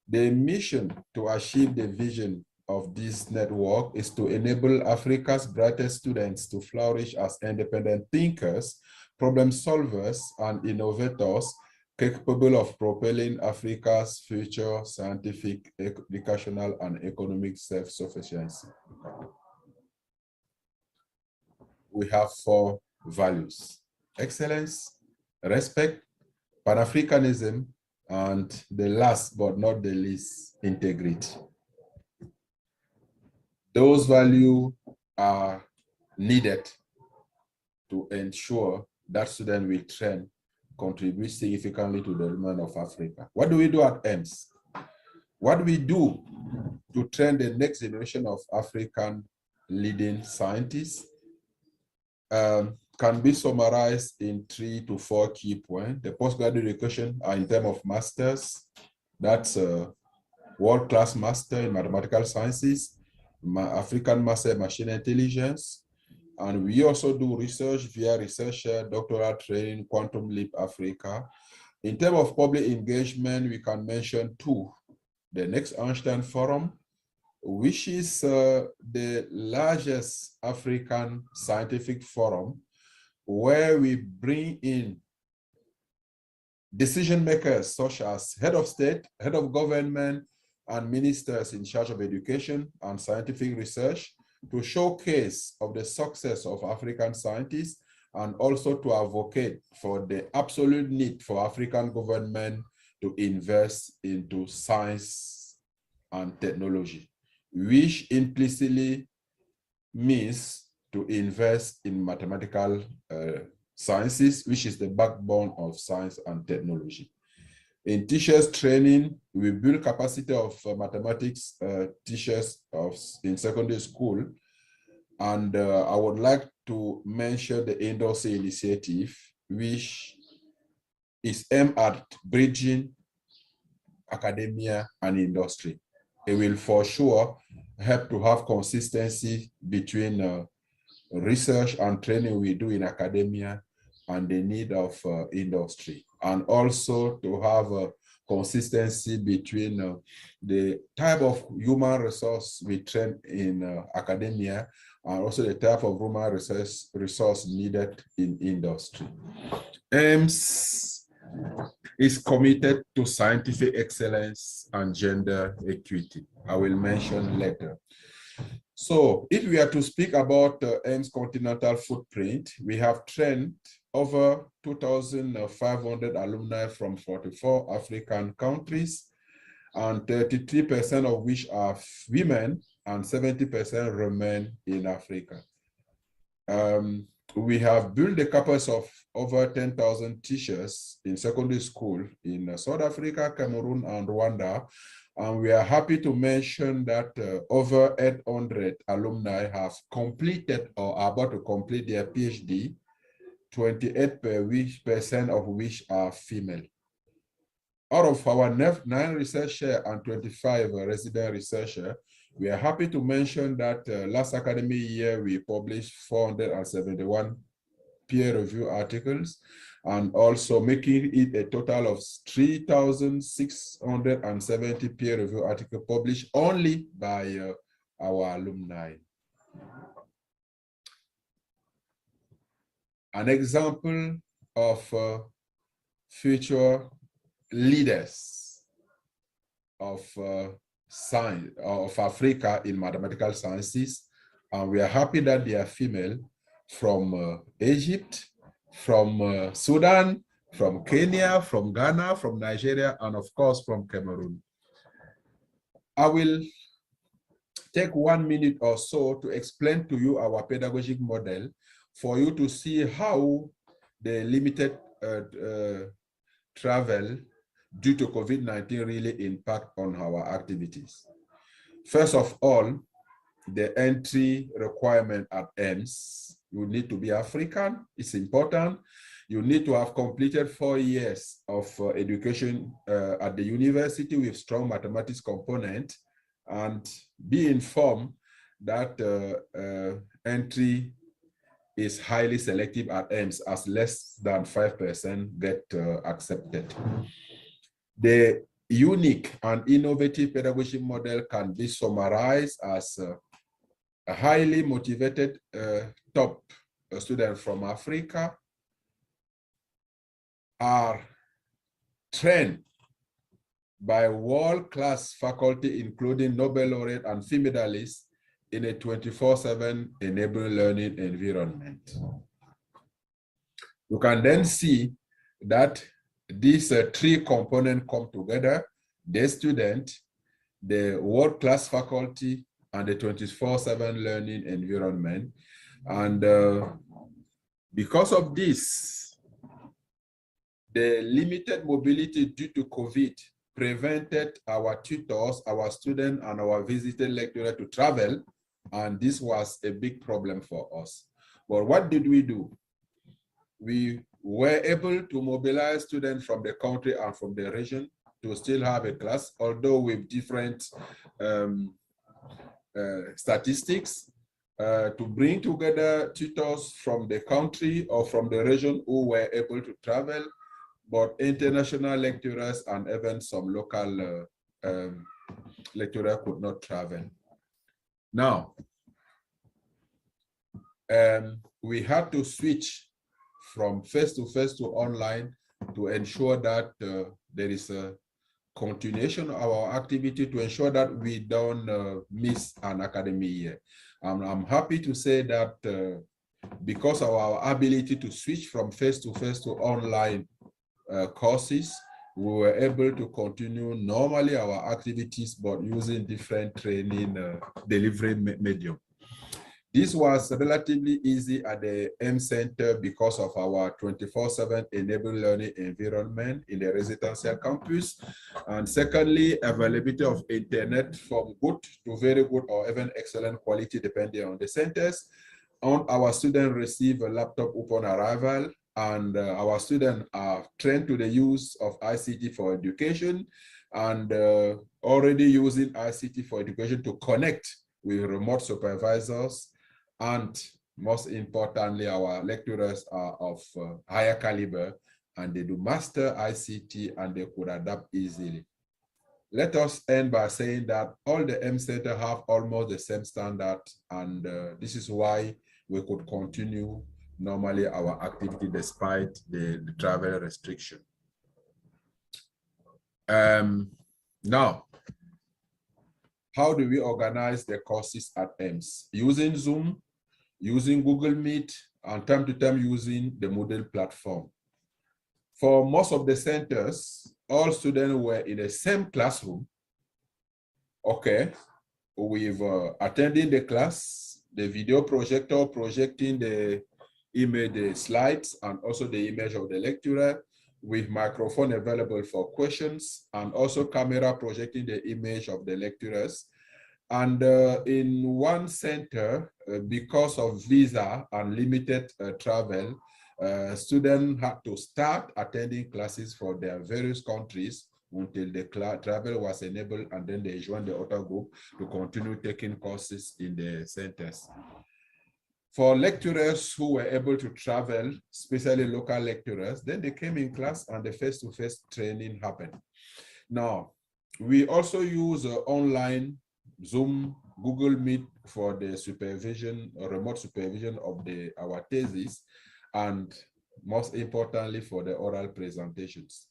Speaker 7: The mission to achieve the vision of this network is to enable Africa's brightest students to flourish as independent thinkers, problem solvers, and innovators capable of propelling Africa's future scientific, educational, and economic self-sufficiency. We have 4 values: excellence, respect, Pan-Africanism, and the last but not the least, integrity. Those values are needed to ensure that students we train contribute significantly to the development of Africa. What do we do at EMS? What we do to train the next generation of African leading scientists can be summarized in 3 to 4 key points. The postgraduate education are in terms of masters. That's a world-class master in mathematical sciences, African master in machine intelligence. And we also do research via researcher, doctoral training, Quantum Leap Africa. In terms of public engagement, we can mention 2. The next Einstein Forum, which is the largest African scientific forum, where we bring in decision makers such as head of state, head of government, and ministers in charge of education and scientific research to showcase of the success of African scientists and also to advocate for the absolute need for African government to invest into science and technology, which implicitly means to invest in mathematical sciences, which is the backbone of science and technology. In teachers training, we build capacity of mathematics teachers in secondary school. And I would like to mention the industry initiative, which is aimed at bridging academia and industry. It will for sure help to have consistency between research and training we do in academia and the need of industry, and also to have a consistency between the type of human resource we train in academia and also the type of human resource needed in industry. EMS is committed to scientific excellence and gender equity. I will mention later. So if we are to speak about EMS continental footprint, we have trained over 2,500 alumni from 44 African countries, and 33% of which are women and 70% remain in Africa. We have built the capacity of over 10,000 teachers in secondary school in South Africa, Cameroon, and Rwanda. And we are happy to mention that over 800 alumni have completed or are about to complete their PhD, 28% of which are female. Out of our 9 researchers and 25 resident researchers, we are happy to mention that last academic year, we published 471 peer-reviewed articles, and also making it a total of 3,670 peer-reviewed articles published only by our alumni. An example of future leaders of science of Africa in mathematical sciences, and we are happy that they are female, from Egypt, from Sudan, from Kenya, from Ghana, from Nigeria, and of course from Cameroon. I will take 1 minute or so to explain to you our pedagogic model for you to see how the limited travel due to COVID-19 really impact on our activities. First of all, the entry requirement at EMS, you need to be African, it's important. You need to have completed 4 years of education at the university with strong mathematics component, and be informed that entry is highly selective at EMS, as less than 5% get accepted. The unique and innovative pedagogy model can be summarized as a highly motivated top students from Africa are trained by world-class faculty, including Nobel laureate and fee medalists, in a 24/7 enabling learning environment. You can then see that these 3 components come together: the student, the world-class faculty, and the 24/7 learning environment. And Because of this, the limited mobility due to COVID prevented our tutors, our students, and our visiting lecturers to travel, and this was a big problem for us. But what did we do? We were able to mobilize students from the country and from the region to still have a class, although with different statistics, to bring together tutors from the country or from the region who were able to travel, but international lecturers and even some local lecturers could not travel. Now, we had to switch from face-to-face to online to ensure that there is a continuation of our activity, to ensure that we don't miss an academic year. I'm happy to say that because of our ability to switch from face-to-face to online courses, we were able to continue normally our activities, but using different training delivery medium. This was relatively easy at the M Center because of our 24/7 enabled learning environment in the residential campus. And secondly, availability of internet from good to very good or even excellent quality depending on the centers. And our students receive a laptop upon arrival, and our students are trained to the use of ICT for education, and already using ICT for education to connect with remote supervisors. And most importantly, our lecturers are of higher caliber, and they do master ICT and they could adapt easily. Let us end by saying that all the M Center have almost the same standard, and this is why we could continue normally our activity despite the travel restriction. Now, how do we organize the courses at EMS? Using Zoom, using Google Meet, and time to time using the Moodle platform. For most of the centers, all students were in the same classroom, okay, with attending the class, the video projector projecting the image, the slides, and also the image of the lecturer, with microphone available for questions, and also camera projecting the image of the lecturers. And in one center, because of visa and limited travel, students had to start attending classes for their various countries until the travel was enabled, and then they joined the other group to continue taking courses in the centers. For lecturers who were able to travel, especially local lecturers, then they came in class and the face-to-face training happened. Now, we also use online Zoom, Google Meet for the supervision or remote supervision of our thesis, and most importantly for the oral presentations.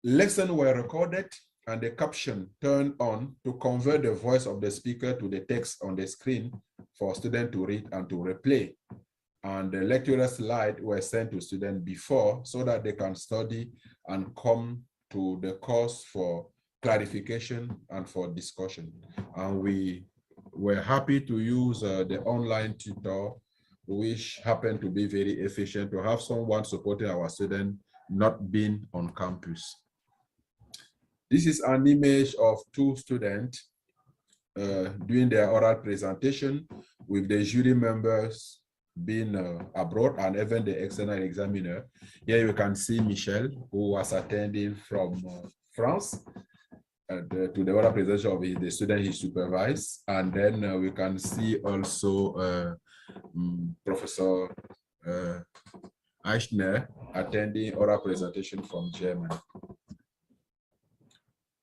Speaker 7: Lessons were recorded and the caption turned on to convert the voice of the speaker to the text on the screen for students to read and to replay. And the lecturer's slides were sent to students before so that they can study and come to the course for clarification and for discussion. And we were happy to use the online tutor, which happened to be very efficient, to have someone supporting our students not being on campus. This is an image of two students doing their oral presentation with the jury members being abroad and even the external examiner. Here you can see Michel, who was attending from France to the oral presentation of the student he supervised. And then we can see also Professor Eichner attending oral presentation from Germany.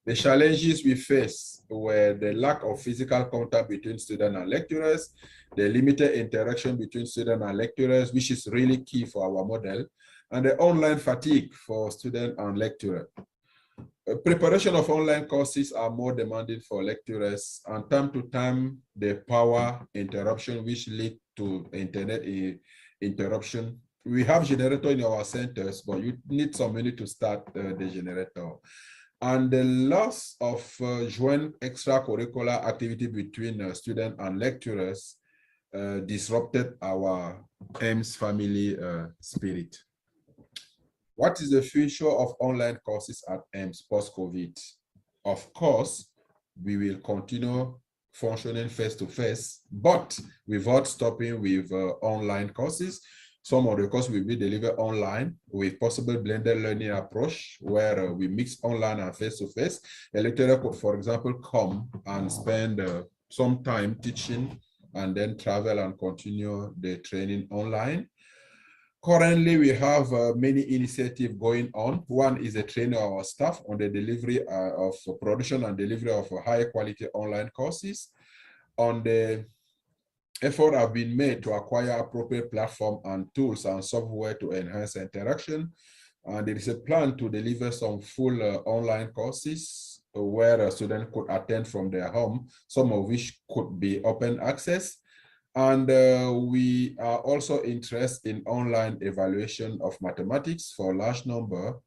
Speaker 7: The challenges we faced were the lack of physical contact between students and lecturers, the limited interaction between students and lecturers, which is really key for our model, and the online fatigue for students and lecturers. Preparation of online courses are more demanding for lecturers, and time to time, the power interruption, which lead to internet interruption. We have generator in our centers, but you need some money to start the generator. And the loss of joint extracurricular activity between students and lecturers disrupted our AIMS family spirit. What is the future of online courses at AIMS post-COVID? Of course, we will continue functioning face-to-face, but without stopping with online courses. Some of the courses will be delivered online with possible blended learning approach where we mix online and face-to-face. A lecturer could, for example, come and spend some time teaching and then travel and continue the training online. Currently, we have many initiatives going on. One is the training of our staff on the delivery of production and delivery of high quality online courses. On the effort have been made to acquire appropriate platform and tools and software to enhance interaction. And there is a plan to deliver some full online courses where a student could attend from their home, some of which could be open access. And we are also interested in online evaluation of mathematics for a large number.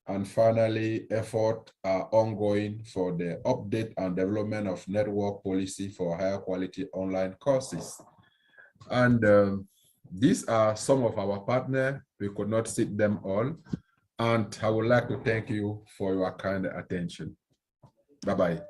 Speaker 7: And finally, efforts are ongoing for the update and development of network policy for higher quality online courses. And these are some of our partners. We could not cite them all. And I would like to thank you for your kind attention. Bye-bye.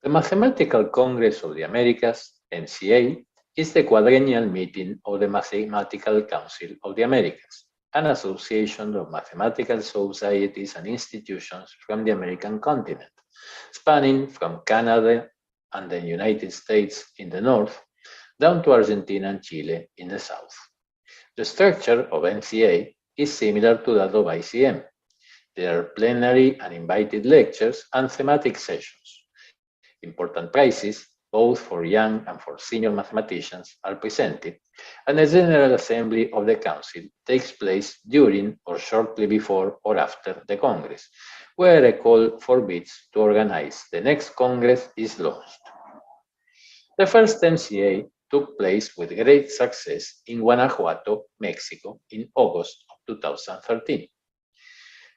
Speaker 8: The Mathematical Congress of the Americas, MCA, is the quadrennial meeting of the Mathematical Council of the Americas, an association of mathematical societies and institutions from the American continent, spanning from Canada and the United States in the north, down to Argentina and Chile in the south. The structure of MCA is similar to that of ICM. There are plenary and invited lectures and thematic sessions. Important prizes, both for young and for senior mathematicians, are presented, and a general assembly of the council takes place during or shortly before or after the Congress, where a call for bids to organize the next Congress is launched. The first MCA took place with great success in Guanajuato, Mexico, in August of 2013.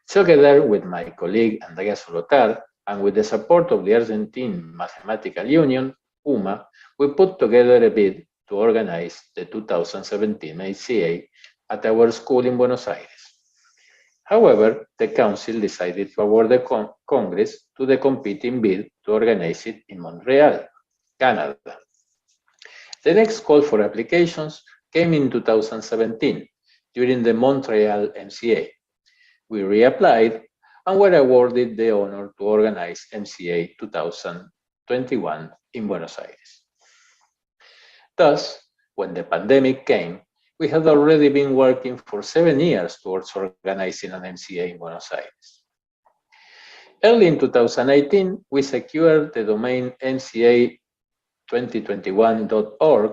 Speaker 8: Together with my colleague Andrea Solotar, and with the support of the Argentine Mathematical Union, UMA, we put together a bid to organize the 2017 MCA at our school in Buenos Aires. However, the Council decided to award the Congress to the competing bid to organize it in Montreal, Canada. The next call for applications came in 2017 during the Montreal MCA. We reapplied and were awarded the honor to organize MCA 2021 in Buenos Aires. Thus, when the pandemic came, we had already been working for 7 years towards organizing an MCA in Buenos Aires. Early in 2018, we secured the domain mca2021.org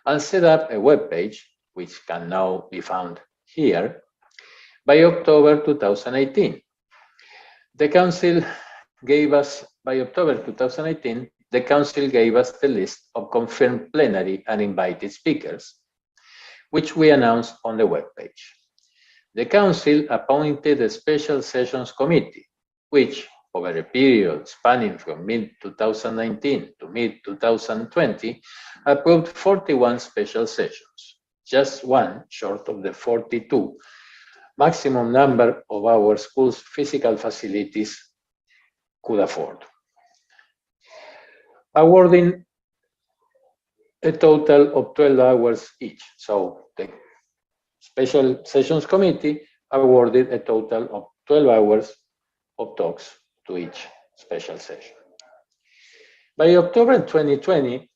Speaker 8: and set up a webpage, which can now be found here, by October 2018. The Council gave us, by October 2018, the Council gave us the list of confirmed plenary and invited speakers, which we announced on the webpage. The Council appointed a Special Sessions Committee, which, over a period spanning from mid-2019 to mid-2020, approved 41 special sessions, just one short of the 42 maximum number of our school's physical facilities could afford, awarding a total of 12 hours each. So the Special Sessions Committee awarded a total of 12 hours of talks to each special session. By October 2020,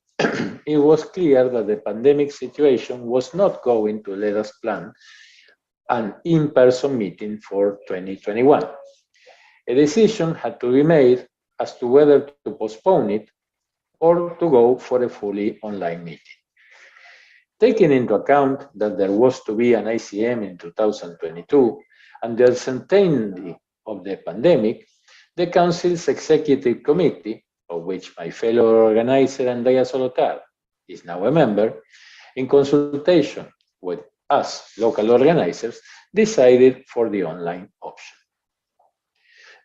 Speaker 8: it was clear that the pandemic situation was not going to let us plan an in-person meeting for 2021. A decision had to be made as to whether to postpone it or to go for a fully online meeting. Taking into account that there was to be an ICM in 2022 and the uncertainty of the pandemic, the Council's Executive Committee, of which my fellow organizer Andrea Solotar is now a member, in consultation with us, local organizers, decided for the online option.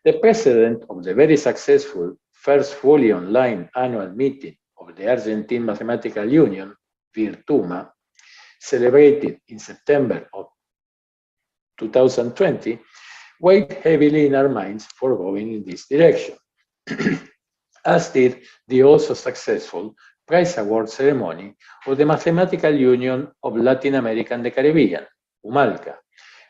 Speaker 8: The precedent of the very successful first fully online annual meeting of the Argentine Mathematical Union, Virtuma, celebrated in September of 2020, weighed heavily in our minds for going in this direction, as did the also successful prize award ceremony of the Mathematical Union of Latin America and the Caribbean, UMALCA,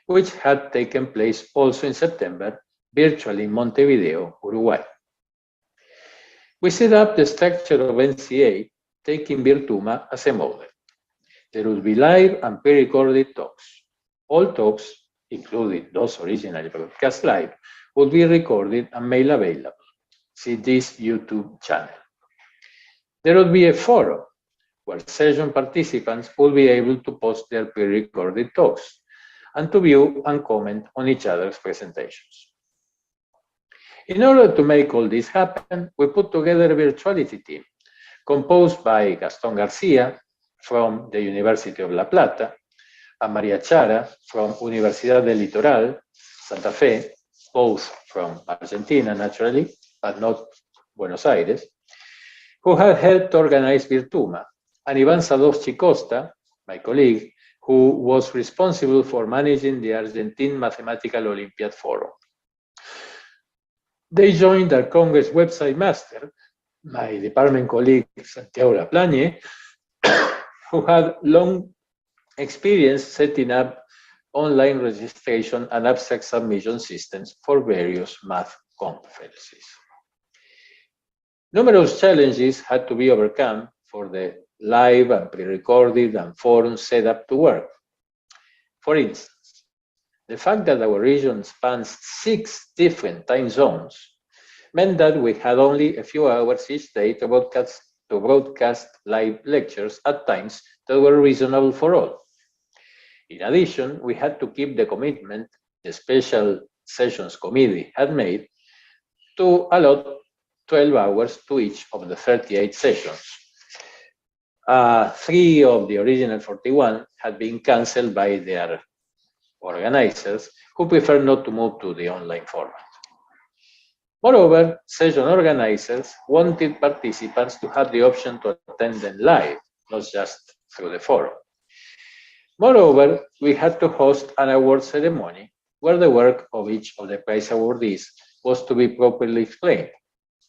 Speaker 8: which had taken place also in September, virtually in Montevideo, Uruguay. We set up the structure of NCA, taking Virtuma as a model. There would be live and pre-recorded talks. All talks, including those originally broadcast live, would be recorded and made available. See this YouTube channel. There would be a forum where session participants would be able to post their pre-recorded talks and to view and comment on each other's presentations. In order to make all this happen, we put together a virtuality team composed by Gaston Garcia from the University of La Plata, and Maria Chara from Universidad del Litoral, Santa Fe, both from Argentina, naturally, but not Buenos Aires, who had helped organize Virtuma, and Ivan Sadovsky Costa, my colleague, who was responsible for managing the Argentine Mathematical Olympiad Forum. They joined our Congress website master, my department colleague Santiago Laplagne, who had long experience setting up online registration and abstract submission systems for various math conferences. Numerous challenges had to be overcome for the live and pre-recorded and forum setup to work. For instance, the fact that our region spans 6 different time zones meant that we had only a few hours each day to broadcast live lectures at times that were reasonable for all. In addition, we had to keep the commitment the Special Sessions Committee had made to allot 12 hours to each of the 38 sessions. 3 of the original 41 had been cancelled by their organizers, who preferred not to move to the online format. Moreover, session organizers wanted participants to have the option to attend them live, not just through the forum. Moreover, we had to host an award ceremony where the work of each of the prize awardees was to be properly explained,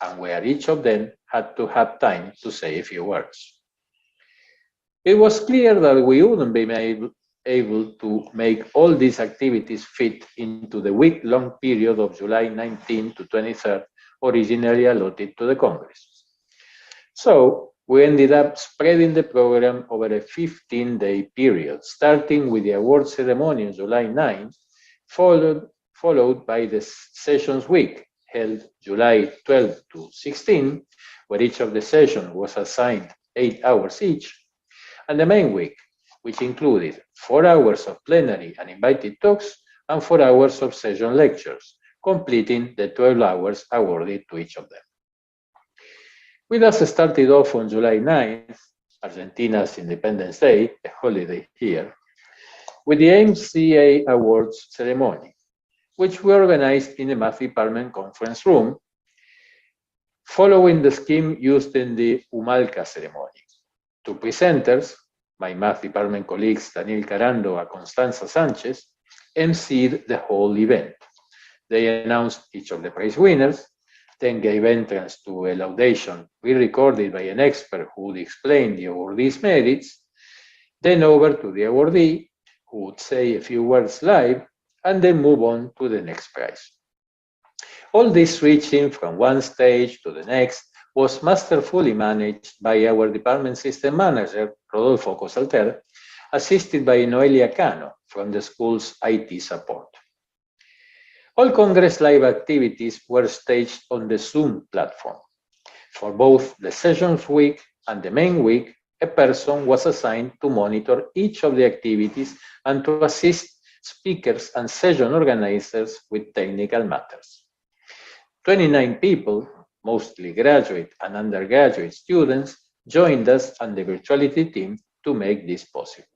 Speaker 8: and where each of them had to have time to say a few words. It was clear that we wouldn't be able to make all these activities fit into the week-long period of July 19 to 23rd originally allotted to the Congress. So we ended up spreading the program over a 15-day period, starting with the award ceremony on July 9, followed by the sessions week, held July 12 to 16, where each of the sessions was assigned 8 hours each, and the main week, which included 4 hours of plenary and invited talks and 4 hours of session lectures, completing the 12 hours awarded to each of them. We thus started off on July 9th, Argentina's Independence Day, a holiday here, with the MCA Awards ceremony, which we organized in the Math Department conference room, following the scheme used in the UMALCA ceremony. 2 presenters, my Math Department colleagues Daniel Carando and Constanza Sanchez, emceed the whole event. They announced each of the prize winners, then gave entrance to a laudation re-recorded by an expert who would explain the awardee's merits, then over to the awardee, who would say a few words live, and then move on to the next prize. All this switching from one stage to the next was masterfully managed by our department system manager, Rodolfo Cosalter, assisted by Noelia Cano from the school's IT support. All Congress live activities were staged on the Zoom platform. For both the sessions week and the main week, a person was assigned to monitor each of the activities and to assist speakers and session organizers with technical matters. 29 people, mostly graduate and undergraduate students, joined us and the virtuality team to make this possible.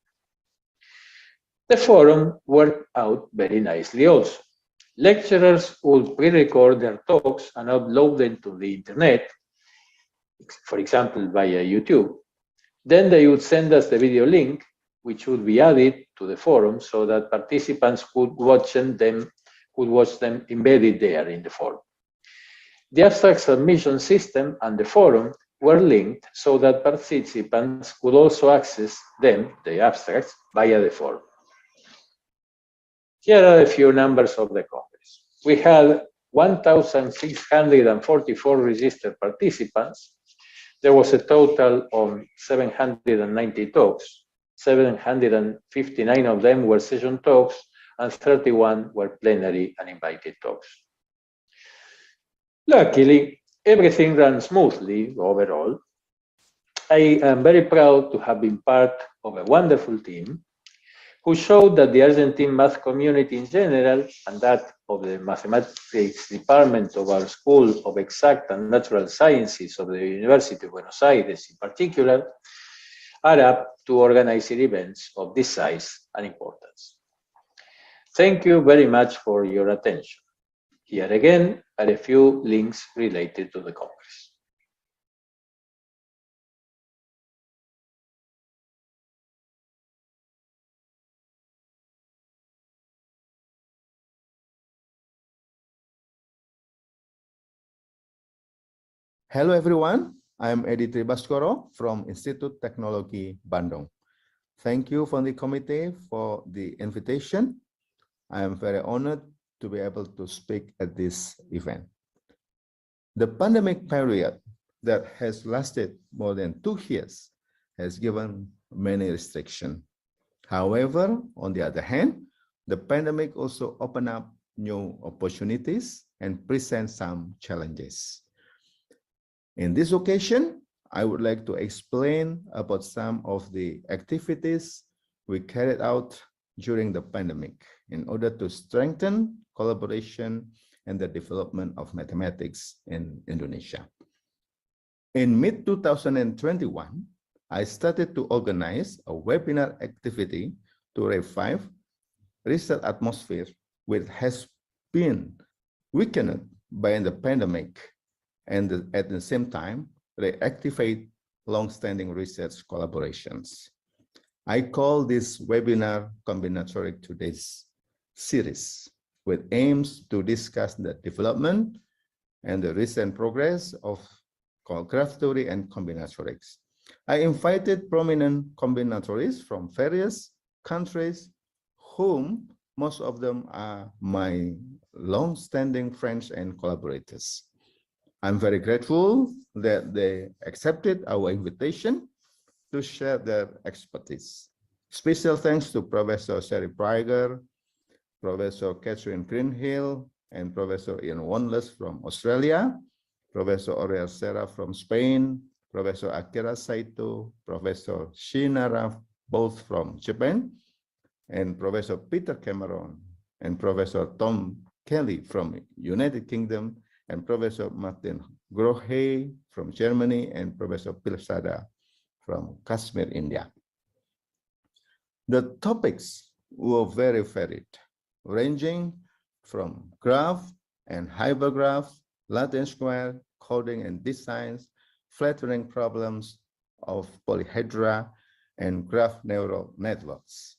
Speaker 8: The forum worked out very nicely also. Lecturers would pre-record their talks and upload them to the internet, for example, via YouTube. Then they would send us the video link, which would be added to the forum so that participants could watch them embedded there in the forum. The abstract submission system and the forum were linked so that participants could also access them, the abstracts, via the forum. Here are a few numbers of the Congress. We had 1,644 registered participants. There was a total of 790 talks. 759 of them were session talks, and 31 were plenary and invited talks. Luckily, everything ran smoothly overall. I am very proud to have been part of a wonderful team who showed that the Argentine math community in general and that of the mathematics department of our School of Exact and Natural Sciences of the University of Buenos Aires in particular are up to organizing events of this size and importance. Thank you very much for your attention. Here again are a few links related to the Congress.
Speaker 9: Hello everyone, I'm Editor Baskoro from Institute Teknologi Bandung. Thank you for the committee for the invitation. I am very honored to be able to speak at this event. The pandemic period that has lasted more than 2 years has given many restrictions. However, on the other hand, the pandemic also opened up new opportunities and present some challenges. In this occasion, I would like to explain about some of the activities we carried out during the pandemic in order to strengthen collaboration and the development of mathematics in Indonesia. In mid-2021, I started to organize a webinar activity to revive research atmosphere which has been weakened by the pandemic and at the same time reactivate long-standing research collaborations. I call this webinar Combinatoric Today's series with aims to discuss the development and the recent progress of graph theory and combinatorics. I invited prominent combinatorists from various countries, whom most of them are my long-standing friends and collaborators. I'm very grateful that they accepted our invitation to share their expertise. Special thanks to Professor Sherry Prager, Professor Catherine Greenhill, and Professor Ian Wanless from Australia, Professor Aurel Serra from Spain, Professor Akira Saito, Professor Shinara, both from Japan, and Professor Peter Cameron, and Professor Tom Kelly from United Kingdom, and Professor Martin Grohe from Germany, and Professor Pilsada from Kashmir, India. The topics were very varied, ranging from graph and hypergraph, Latin square, coding and designs, flattering problems of polyhedra, and graph neural networks.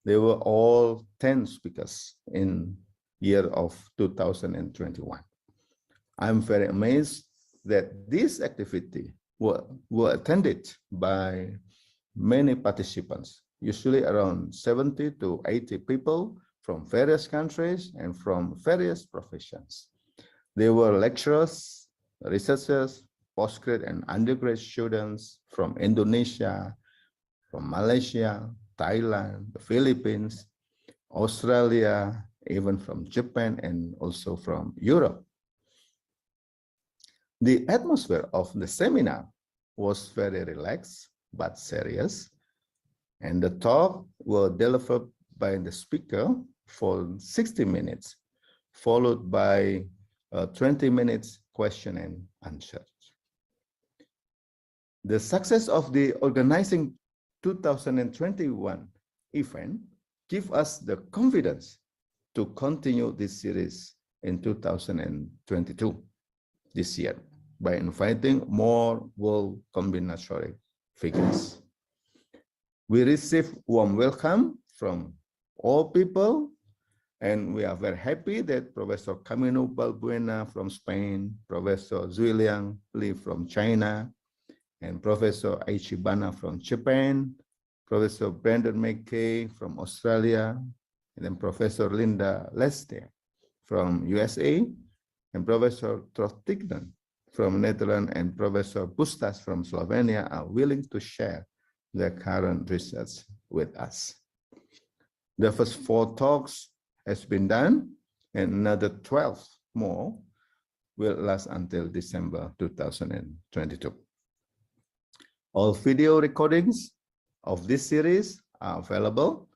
Speaker 9: They were all 10 speakers in year of 2021. I'm very amazed that this activity were attended by many participants, usually around 70 to 80 people from various countries and from various professions. They were lecturers, researchers, postgrad and undergrad students from Indonesia, from Malaysia, Thailand, the Philippines, Australia, even from Japan, and also from Europe. The atmosphere of the seminar was very relaxed but serious, and the talk were delivered by the speaker for 60 minutes, followed by 20 minutes question and answer. The success of the organizing 2021 event give us the confidence to continue this series in 2022, this year, by inviting more world combinatoric figures. We receive warm welcome from all people, and we are very happy that Professor Camino Balbuena from Spain, Professor Zuiliang Li from China, and Professor Aichibana from Japan, Professor Brandon McKay from Australia, and then Professor Linda Lester from USA, and Professor Trotignan from Netherlands, and Professor Bustas from Slovenia are willing to share their current research with us. The first 4 talks has been done, and another 12 more will last until December 2022. All video recordings of this series are available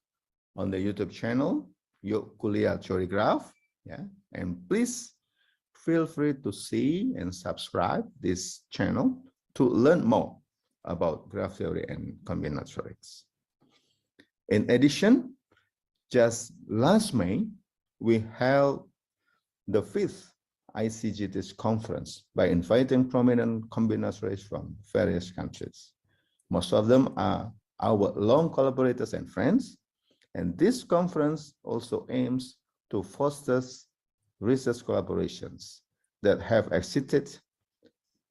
Speaker 9: on the YouTube channel, Yuk Kuliah Choreograph. And please feel free to see and subscribe this channel to learn more about graph theory and combinatorics. In addition, just last May, we held the 5th ICGT's conference by inviting prominent combinatorics from various countries. Most of them are our long collaborators and friends, and this conference also aims to foster research collaborations that have existed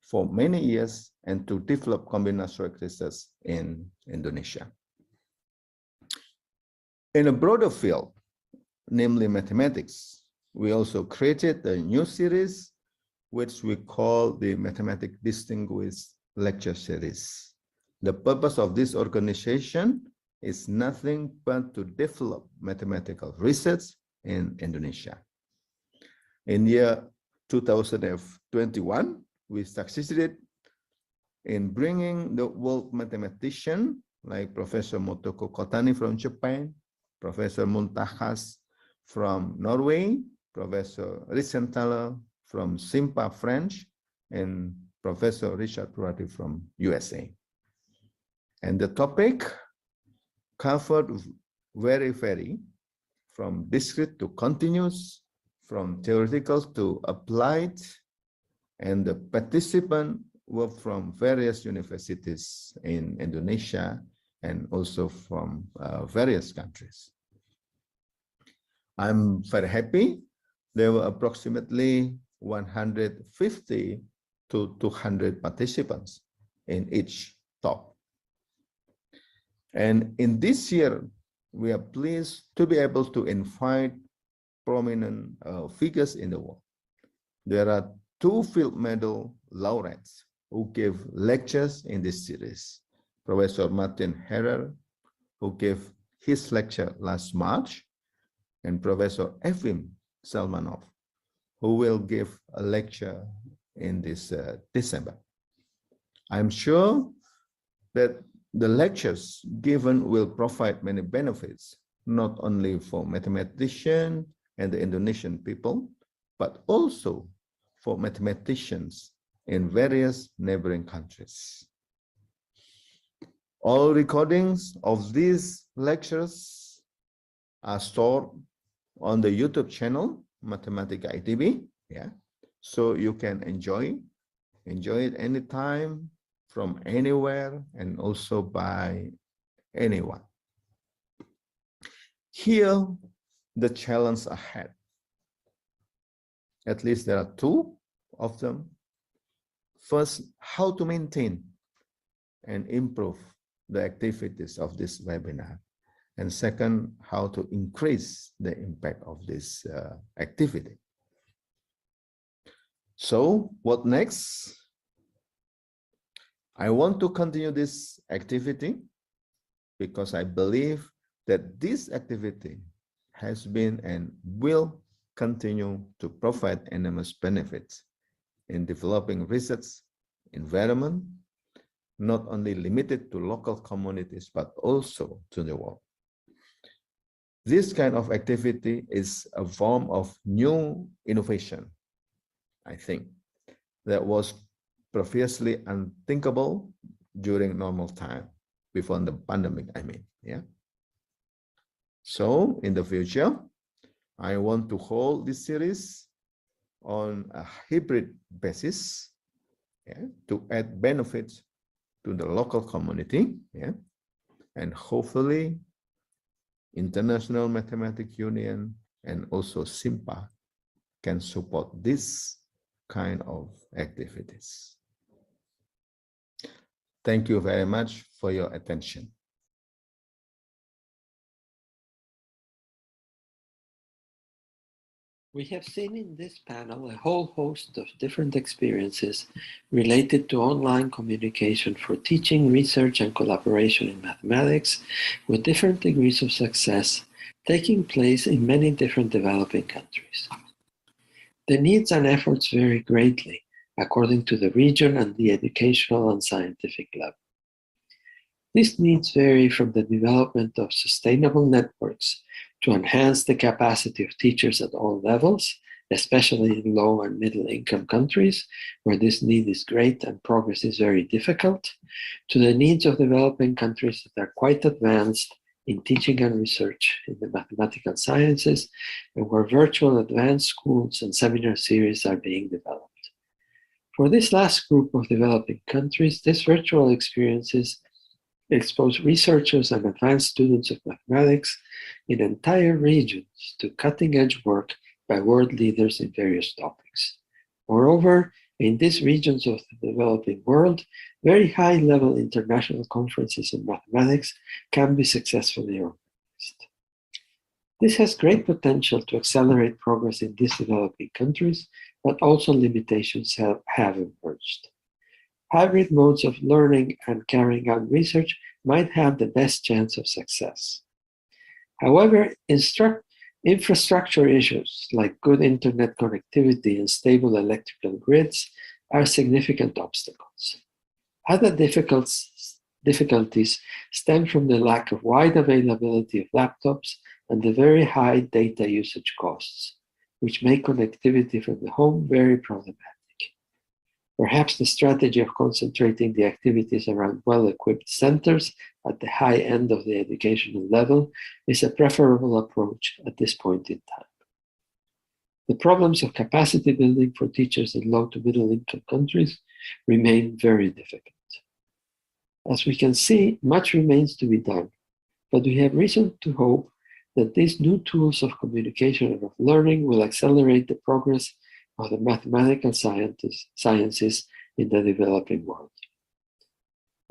Speaker 9: for many years and to develop combinatoric research in Indonesia. In a broader field, namely mathematics, we also created a new series, which we call the Mathematic Distinguished Lecture Series. The purpose of this organization is nothing but to develop mathematical research in Indonesia. In year 2021, we succeeded in bringing the world mathematician like Professor Motoko Kotani from Japan, Professor Muntakas from Norway, Professor Ritzenhaler from SIMPA French, and Professor Richard Purati from USA. And the topic covered very from discrete to continuous, from theoretical to applied, and the participants were from various universities in Indonesia and also from various countries. I'm very happy. There were approximately 150 to 200 participants in each talk. And in this year, we are pleased to be able to invite prominent figures in the world. There are 2 field medal laureates who gave lectures in this series. Professor Martin Herrer, who gave his lecture last March, and Professor Efim Salmanov, who will give a lecture in this December. I'm sure that the lectures given will provide many benefits, not only for mathematicians and the Indonesian people, but also for mathematicians in various neighboring countries. All recordings of these lectures are stored on the YouTube channel, Mathematic ITB, so you can enjoy it anytime, from anywhere, and also by anyone. Here, the challenge ahead. At least there are 2 of them. First, how to maintain and improve the activities of this webinar. And second, how to increase the impact of this activity. So what next? I want to continue this activity because I believe that this activity has been and will continue to provide enormous benefits in developing research environment, not only limited to local communities, but also to the world. This kind of activity is a form of new innovation, I think, that was previously unthinkable during normal time, before the pandemic, I mean, So in the future, I want to hold this series on a hybrid basis, to add benefits to the local community, and hopefully International Mathematics Union and also SIMPA can support this kind of activities. Thank you very much for your attention.
Speaker 2: We have seen in this panel a whole host of different experiences related to online communication for teaching, research, and collaboration in mathematics, with different degrees of success taking place in many different developing countries. The needs and efforts vary greatly according to the region and the educational and scientific level. These needs vary from the development of sustainable networks to enhance the capacity of teachers at all levels, especially in low and middle income countries, where this need is great and progress is very difficult, to the needs of developing countries that are quite advanced in teaching and research in the mathematical sciences, and where virtual advanced schools and seminar series are being developed. For this last group of developing countries, these virtual experiences expose researchers and advanced students of mathematics in entire regions to cutting-edge work by world leaders in various topics. Moreover, in these regions of the developing world, very high-level international conferences in mathematics can be successfully organized. This has great potential to accelerate progress in these developing countries, but also limitations have emerged. Hybrid modes of learning and carrying out research might have the best chance of success. However, infrastructure issues like good internet connectivity and stable electrical grids are significant obstacles. Other difficulties stem from the lack of wide availability of laptops and the very high data usage costs, which make connectivity from the home very problematic. Perhaps the strategy of concentrating the activities around well-equipped centers at the high end of the educational level is a preferable approach at this point in time. The problems of capacity building for teachers in low to middle income countries remain very difficult. As we can see, much remains to be done, but we have reason to hope that these new tools of communication and of learning will accelerate the progress of the mathematical sciences in the developing world.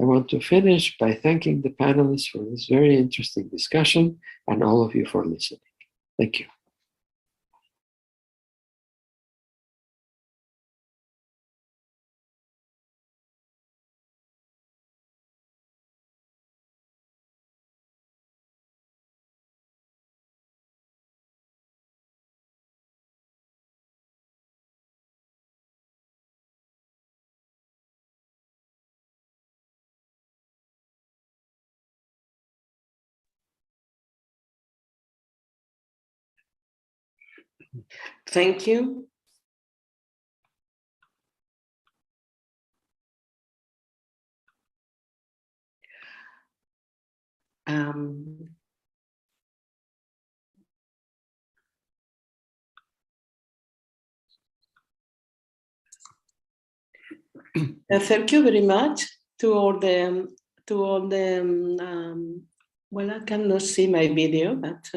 Speaker 2: I want to finish by thanking the panelists for this very interesting discussion and all of you for listening. Thank you.
Speaker 1: Thank you. Thank you very much to all the well, I cannot see my video, but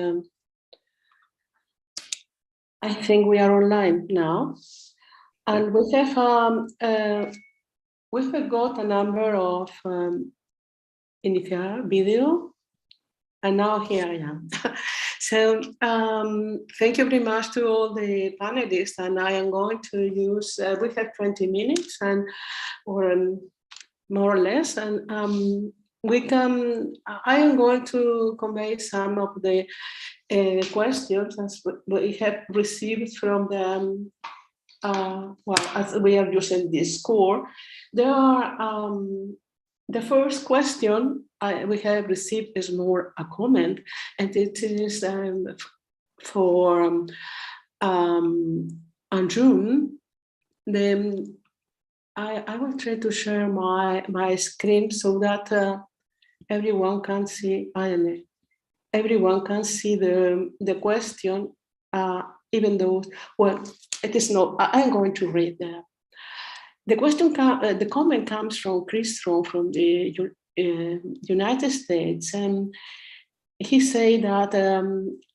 Speaker 1: I think we are online now, and we have got a number of initial video, and now here I am. So thank you very much to all the panelists, and I am going to use, we have 20 minutes and or more or less, and I am going to convey some of the questions as we have received from the, well, as we are using this score. There are, the first question we have received is more a comment, and it is for Anjun. I will try to share my screen so that everyone can see. everyone can see the question, even though, well, it is not, I'm going to read that. The question, the comment comes from Chris Strong from the United States, and he said that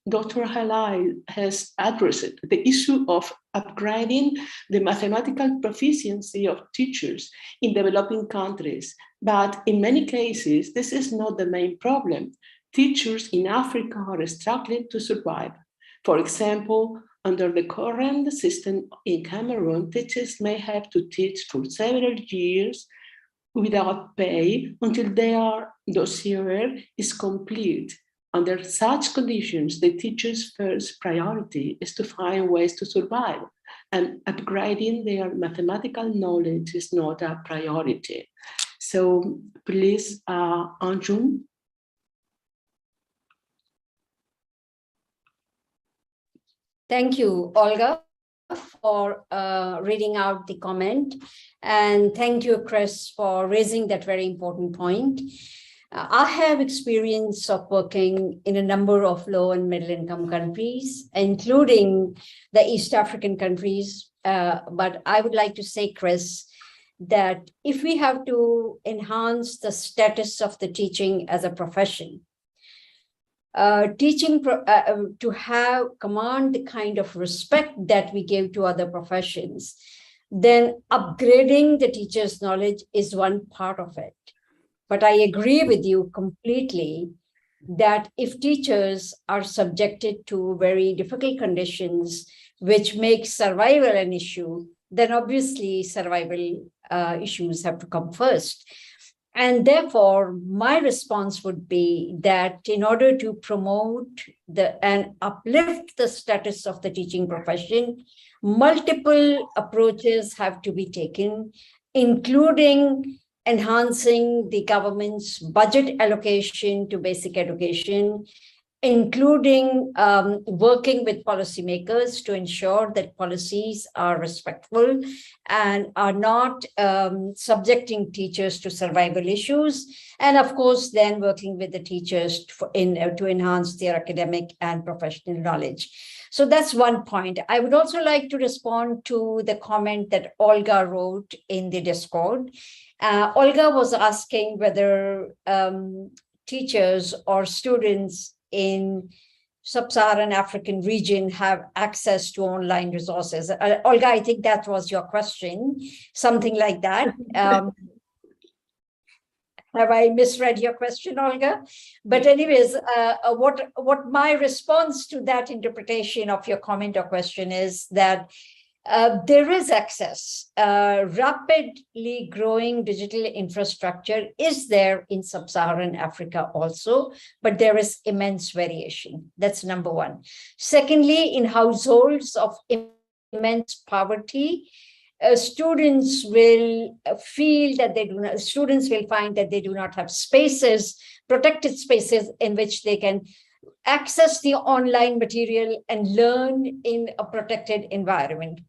Speaker 1: Dr. Halai has addressed the issue of upgrading the mathematical proficiency of teachers in developing countries. But in many cases, this is not the main problem. Teachers in Africa are struggling to survive. For example, under the current system in Cameroon, teachers may have to teach for several years without pay until their dossier is complete. Under such conditions, the teacher's first priority is to find ways to survive, and upgrading their mathematical knowledge is not a priority. So please, Anjum.
Speaker 10: Thank you, Olga, for reading out the comment. And thank you, Chris, for raising that very important point. I have experience of working in a number of low and middle income countries, including the East African countries. But I would like to say, Chris, that if we have to enhance the status of the teaching as a profession, to have command the kind of respect that we give to other professions, then upgrading the teacher's knowledge is one part of it. But I agree with you completely that if teachers are subjected to very difficult conditions, which make survival an issue, then obviously survival issues have to come first. And therefore, my response would be that in order to promote and uplift the status of the teaching profession, multiple approaches have to be taken, including enhancing the government's budget allocation to basic education, including working with policymakers to ensure that policies are respectful and are not subjecting teachers to survival issues. And of course, then working with the teachers to enhance their academic and professional knowledge. So that's one point. I would also like to respond to the comment that Olga wrote in the Discord. Olga was asking whether teachers or students in sub-Saharan African region have access to online resources. Olga, I think that was your question, something like that. Have I misread your question, Olga? But anyways, what my response to that interpretation of your comment or question is that there is access. Rapidly growing digital infrastructure is there in sub-Saharan Africa also, but there is immense variation. That's number one. Secondly, in households of immense poverty, students will feel that students will find that they do not have spaces, protected spaces in which they can access the online material and learn in a protected environment.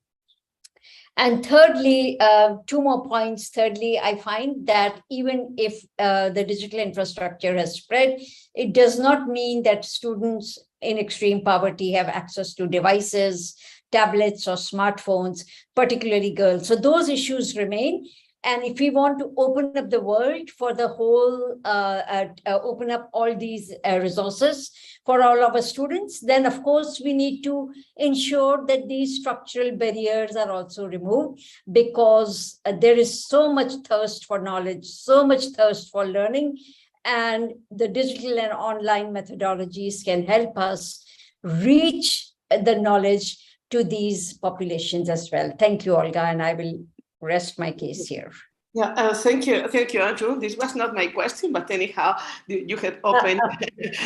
Speaker 10: And thirdly, two more points. Thirdly, I find that even if the digital infrastructure has spread, it does not mean that students in extreme poverty have access to devices, tablets, or smartphones, particularly girls. So those issues remain. And if we want to open up the world for the whole, open up all these resources for all of our students, then of course we need to ensure that these structural barriers are also removed, because there is so much thirst for knowledge, so much thirst for learning, and the digital and online methodologies can help us reach the knowledge to these populations as well. Thank you, Olga, and I will rest my case here.
Speaker 1: Yeah, thank you, Andrew. This was not my question, but anyhow, you have opened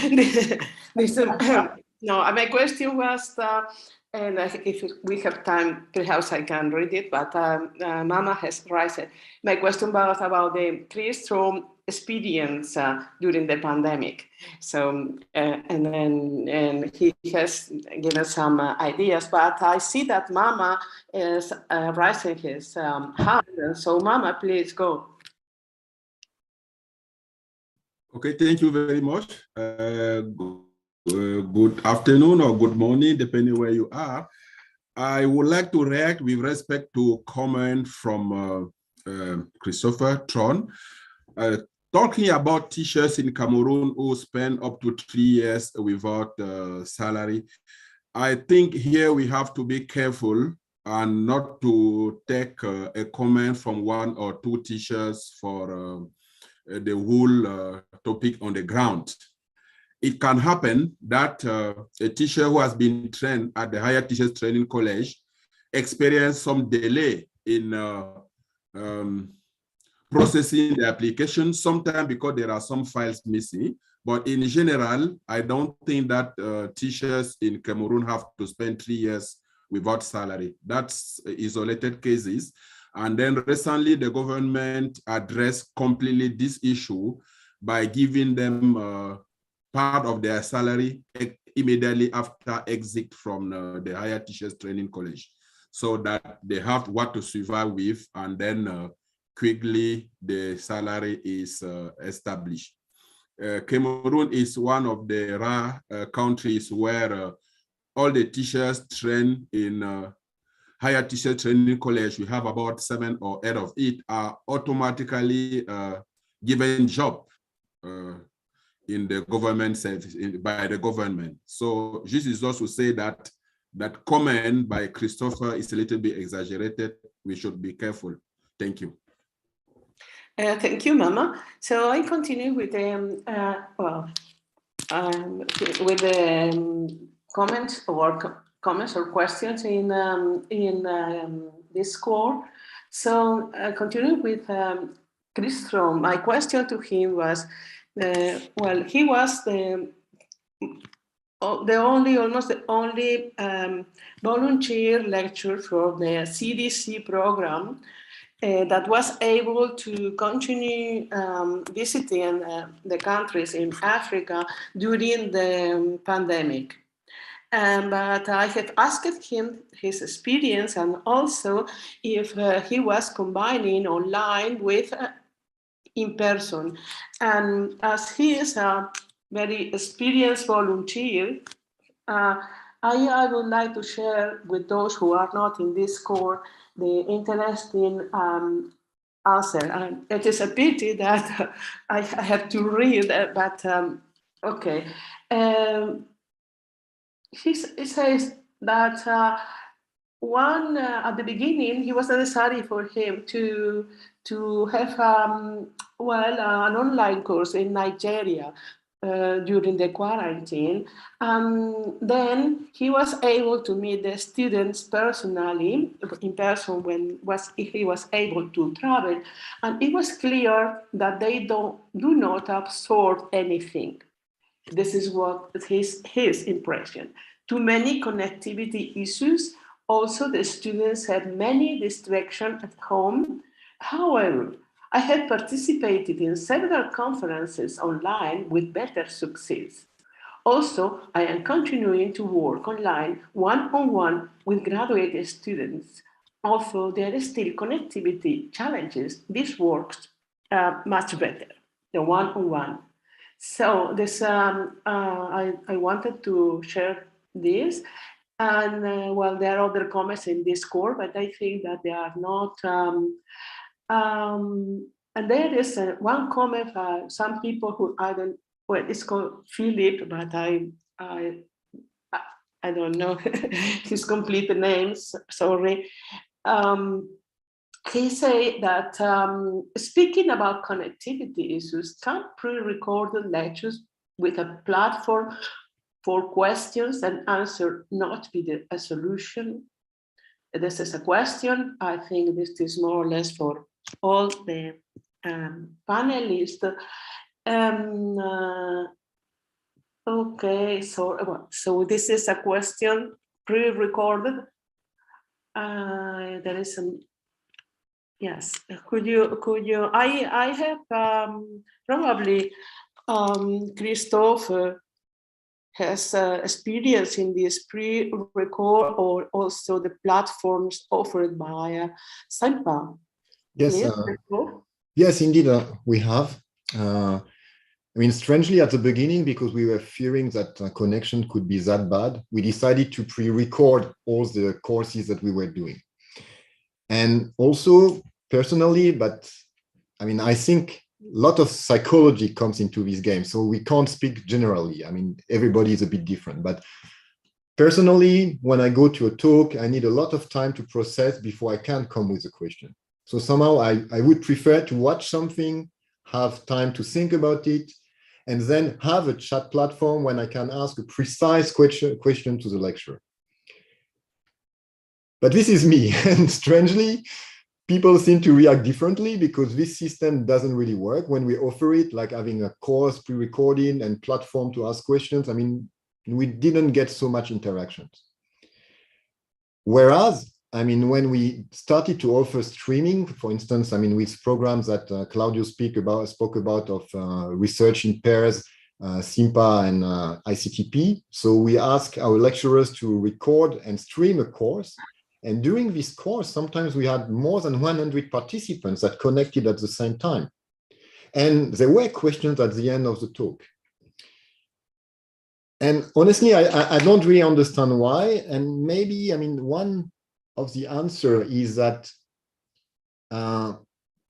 Speaker 1: this. No, my question was, and I think if we have time, perhaps I can read it, but Mama has raised it. My question was about the classroom experience during the pandemic. So, and he has given some ideas, but I see that Mama is raising his hand. So Mama, please go.
Speaker 7: Okay, thank you very much. Good good afternoon or good morning, depending where you are. I would like to react with respect to comment from Christopher Tron, talking about teachers in Cameroon who spend up to 3 years without salary. I think here we have to be careful and not to take a comment from 1 or 2 teachers for the whole topic on the ground. It can happen that a teacher who has been trained at the Higher Teachers Training College experience some delay in processing the application, sometimes because there are some files missing. But in general, I don't think that teachers in Cameroon have to spend 3 years without salary. That's isolated cases. And then recently, the government addressed completely this issue by giving them part of their salary immediately after exit from the Higher Teachers Training College, so that they have what to survive with, and then quickly the salary is established. Cameroon is one of the rare countries where all the teachers trained in Higher Teachers Training College, we have about 7 or 8 of it, are automatically given job in the government service, by the government. So this is also say that that comment by Christopher is a little bit exaggerated. We should be careful. Thank you.
Speaker 1: Thank you, Mama. So I continue with the comments or questions in this core. So continue with Christopher. My question to him was, well, he was almost the only volunteer lecturer for the CDC program that was able to continue visiting the countries in Africa during the pandemic. But I have asked him his experience and also if he was combining online with in person. And as he is a very experienced volunteer, I would like to share with those who are not in this core the interesting answer. And it is a pity that I have to read, but okay. He says that at the beginning, it was necessary for him to have an online course in Nigeria during the quarantine. Then he was able to meet the students personally, in person, if he was able to travel. And it was clear that they do not absorb anything. This is what his impression. Too many connectivity issues. Also, the students had many distractions at home. However, I have participated in several conferences online with better success. Also, I am continuing to work online one-on-one with graduate students. Although there is still connectivity challenges, this works much better, the one-on-one. So this, I wanted to share this. And well, there are other comments in this core, but I think that they are not. And there is one comment for some people who I don't. Well, it's called Philip, but I don't know his complete name. Sorry. He said that speaking about connectivity issues, can pre-recorded lectures with a platform for questions and answer not be a solution? This is a question. I think this is more or less for all the panelists. Okay, so this is a question pre-recorded. There is some. Yes, could you? I have probably Christophe has experience in this pre-record or also the platforms offered by SIMPA.
Speaker 5: Yes, yes, indeed, we have. I mean, strangely at the beginning, because we were fearing that connection could be that bad, we decided to pre-record all the courses that we were doing. And also personally, but I mean, I think a lot of psychology comes into this game. So we can't speak generally. I mean, everybody is a bit different, but personally, when I go to a talk, I need a lot of time to process before I can come with a question. So somehow I would prefer to watch something, have time to think about it, and then have a chat platform when I can ask a precise question to the lecturer. But this is me, and strangely, people seem to react differently because this system doesn't really work when we offer it, like having a course pre-recording and platform to ask questions. I mean, we didn't get so much interactions. Whereas, I mean, when we started to offer streaming, for instance, I mean, with programs that Claudio spoke about of research in pairs, SIMPA and ICTP. So we ask our lecturers to record and stream a course. And during this course, sometimes we had more than 100 participants that connected at the same time. And there were questions at the end of the talk. And honestly, I don't really understand why. And maybe, I mean, one of the answer is that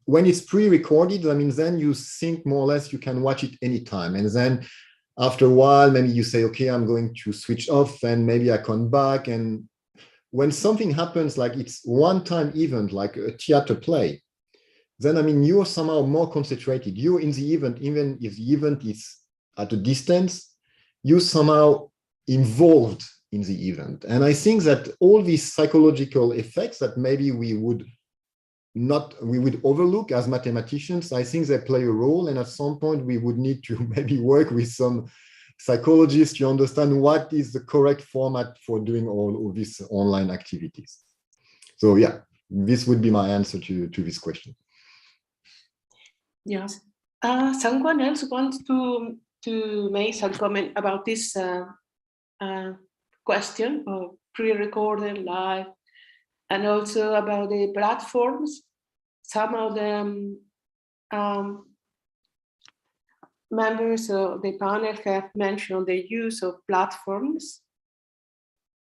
Speaker 5: when it's pre-recorded, I mean, then you think more or less you can watch it anytime. And then after a while, maybe you say, okay, I'm going to switch off and maybe I come back. And when something happens, like it's one-time event, like a theater play, then, I mean, you're somehow more concentrated. You're in the event, even if the event is at a distance, you somehow involved in the event. And I think that all these psychological effects that maybe we would overlook as mathematicians, I think they play a role. And at some point we would need to maybe work with some psychologists to understand what is the correct format for doing all of these online activities. So yeah, this would be my answer to this question.
Speaker 1: Yes. Someone else wants to make some comment about this question of pre-recorded live, and also about the platforms. Some of them members of the panel have mentioned the use of platforms,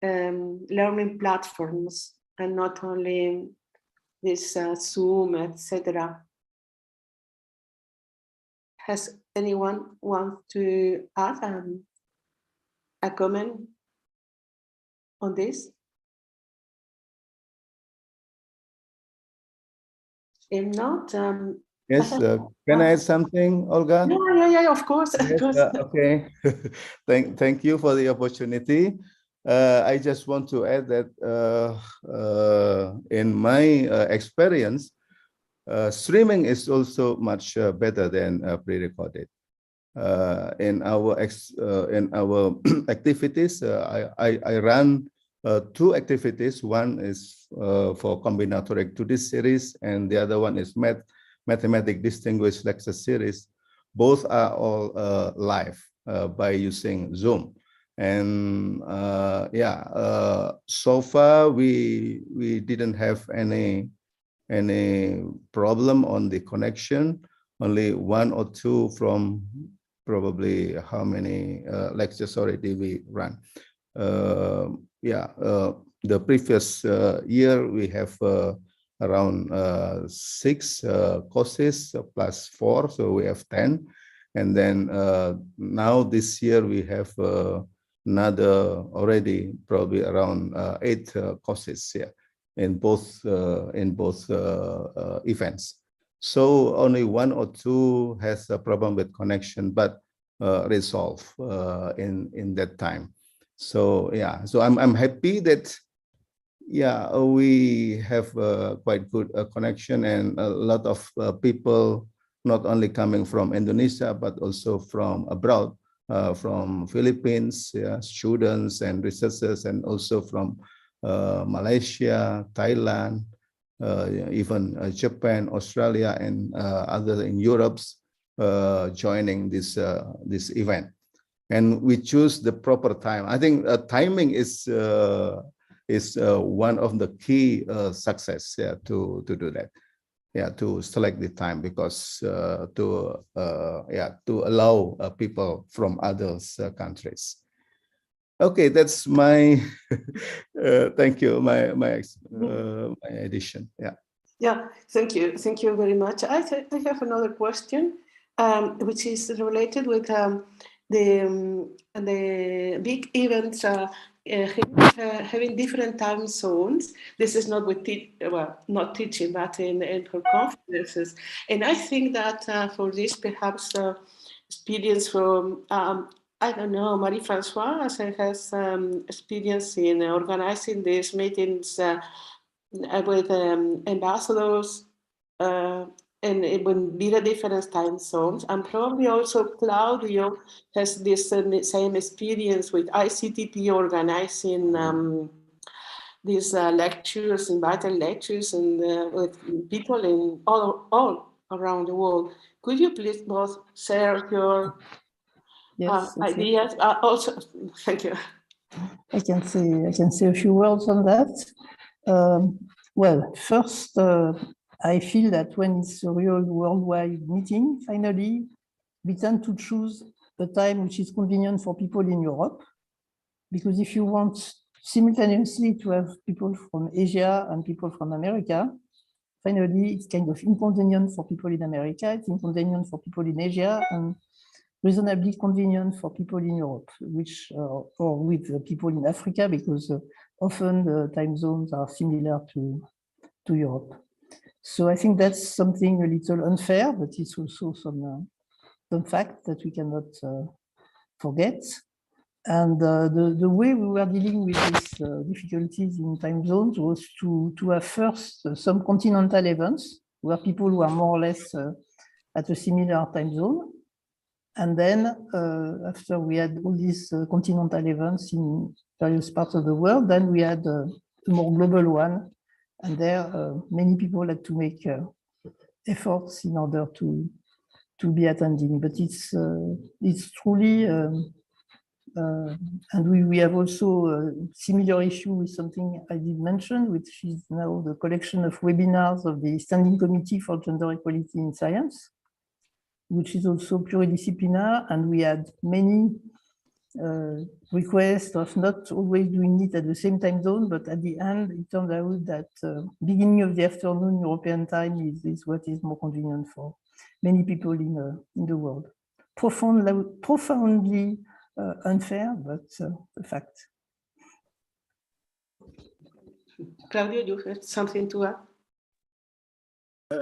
Speaker 1: learning platforms, and not only this Zoom, etc. Has anyone want to add a comment on this? If not,
Speaker 9: Yes, can I add something, Olga?
Speaker 1: Yeah, of course.
Speaker 9: Yes, okay. Thank you for the opportunity. I just want to add that in my experience, streaming is also much better than pre-recorded. In our activities, I run two activities. One is for combinatoric 2D series, and the other one is Mathematic Distinguished Lecture Series. Both are all live by using Zoom. And so far we didn't have any problem on the connection. Only one or two from probably how many lectures already we run. The previous year we have around 6 courses plus 4, so we have 10. And then now this year we have another already probably around 8 courses here in both events. So only 1 or 2 has a problem with connection, but resolved in that time. So yeah, so I'm happy that we have quite good connection, and a lot of people not only coming from Indonesia but also from abroad, from Philippines, students and researchers, and also from Malaysia, Thailand, even Japan, Australia, and other in Europe joining this event. And we choose the proper time. I think timing is one of the key success to do that. to select the time, because to allow people from other countries. Okay, that's my thank you, my addition.
Speaker 1: Yeah, thank you very much. I have another question, which is related with the big events having different time zones. This is not with not teaching, but in her conferences. And I think that for this, perhaps experience from I don't know, Marie-Françoise has experience in organizing these meetings with ambassadors and with different time zones. And probably also Claudio has this same experience with ICTP organizing these lectures, invited lectures, and with people in all around the world. Could you please both share your ideas? Also, thank you.
Speaker 4: I can say a few words on that. Well, first, I feel that when it's a real worldwide meeting, finally, we tend to choose a time which is convenient for people in Europe, because if you want simultaneously to have people from Asia and people from America, finally, it's kind of inconvenient for people in America, it's inconvenient for people in Asia, and reasonably convenient for people in Europe, which or with people in Africa, because often the time zones are similar to Europe. So I think that's something a little unfair, but it's also some fact that we cannot forget. And the way we were dealing with these difficulties in time zones was to have first some continental events where people who are more or less at a similar time zone. And then after we had all these continental events in various parts of the world, then we had a more global one. And there many people had to make efforts in order to be attending. But it's truly, and we have also a similar issue with something I did mention, which is now the collection of webinars of the Standing Committee for Gender Equality in Science, which is also pluridisciplinary, and we had many requests of not always doing it at the same time zone, but at the end, it turned out that beginning of the afternoon European time is what is more convenient for many people in the world. Profoundly unfair, but a fact.
Speaker 1: Claudio, you have something to add?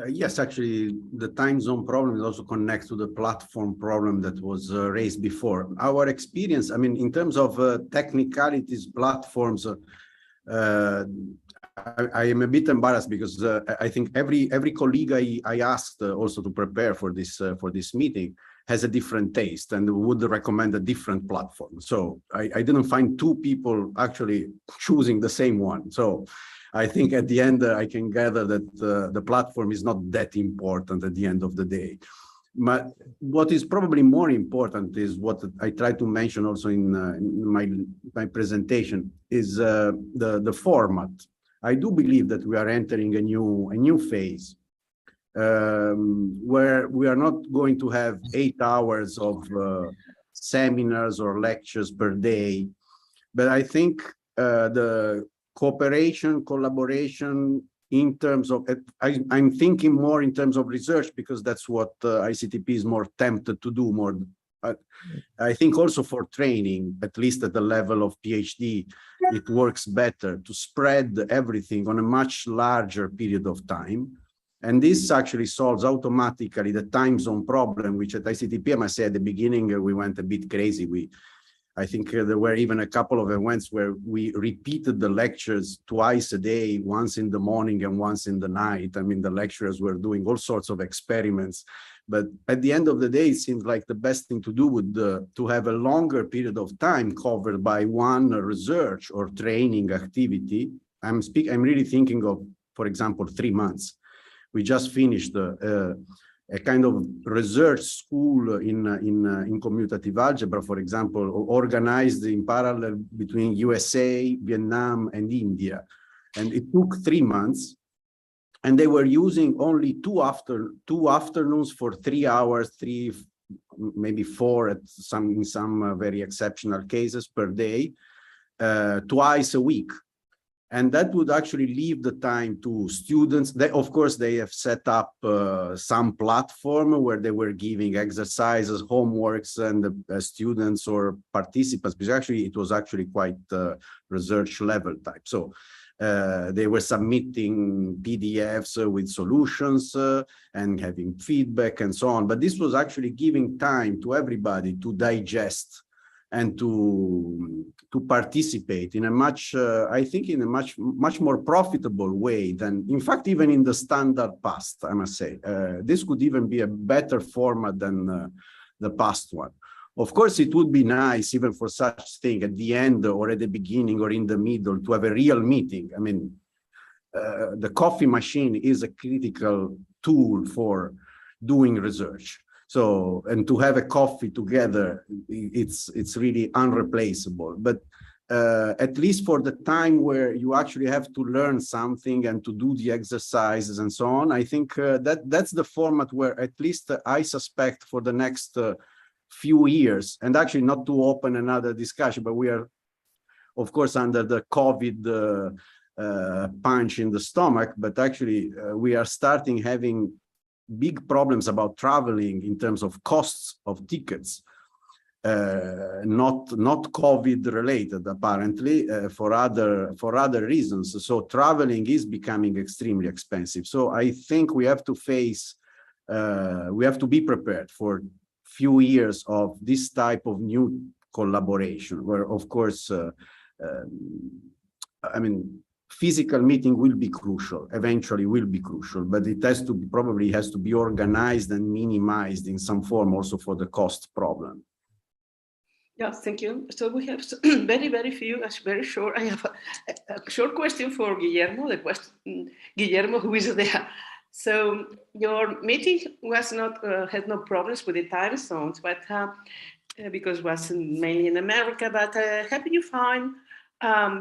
Speaker 6: Yes, actually, the time zone problem also connects to the platform problem that was raised before. Our experience, I mean, in terms of technicalities, platforms, I am a bit embarrassed because I think every colleague I asked also to prepare for this meeting has a different taste and would recommend a different platform. So I didn't find two people actually choosing the same one. So I think at the end, I can gather that the platform is not that important at the end of the day. But what is probably more important is what I tried to mention also in my presentation is the format. I do believe that we are entering a new phase where we are not going to have 8 hours of seminars or lectures per day, but I think the cooperation, collaboration in terms of, I'm thinking more in terms of research because that's what ICTP is more tempted to do more. I think also for training, at least at the level of PhD, it works better to spread everything on a much larger period of time. And this actually solves automatically the time zone problem, which at ICTP, I must say at the beginning, we went a bit crazy. I think there were even a couple of events where we repeated the lectures twice a day, once in the morning and once in the night. I mean, the lecturers were doing all sorts of experiments. But at the end of the day, it seems like the best thing to do would to have a longer period of time covered by one research or training activity. I'm really thinking of, for example, 3 months. We just finished a kind of research school in commutative algebra, for example, organized in parallel between USA, Vietnam, and India. And it took 3 months. and they were using only two afternoons for 3 hours, maybe 4 in some very exceptional cases per day, twice a week. And that would actually leave the time to students. Of course, they have set up some platform where they were giving exercises, homeworks, and the students or participants, because actually it was actually quite research level type. So they were submitting PDFs with solutions and having feedback and so on. But this was actually giving time to everybody to digest and to participate in a much, I think, in a much more profitable way than, in fact, even in the standard past, I must say. This could even be a better format than the past one. Of course, it would be nice, even for such thing, at the end or at the beginning or in the middle, to have a real meeting. I mean, the coffee machine is a critical tool for doing research. So, and to have a coffee together, it's really unreplaceable. But at least for the time where you actually have to learn something and to do the exercises and so on, I think that's the format where at least I suspect for the next few years, and actually not to open another discussion, but we are, of course, under the COVID punch in the stomach, but actually we are starting having big problems about traveling in terms of costs of tickets, not COVID related, apparently, for other reasons. So traveling is becoming extremely expensive. So I think we have to face, we have to be prepared for few years of this type of new collaboration, where, of course, I mean, physical meeting will be crucial, eventually will be crucial, but it has to be, probably has to be organized and minimized in some form also for the cost problem.
Speaker 1: Yeah, thank you. So we have very few, very short. I have a short question for Guillermo, Guillermo, who is there. So your meeting was not, had no problems with the time zones, but because it was mainly in America, but have you find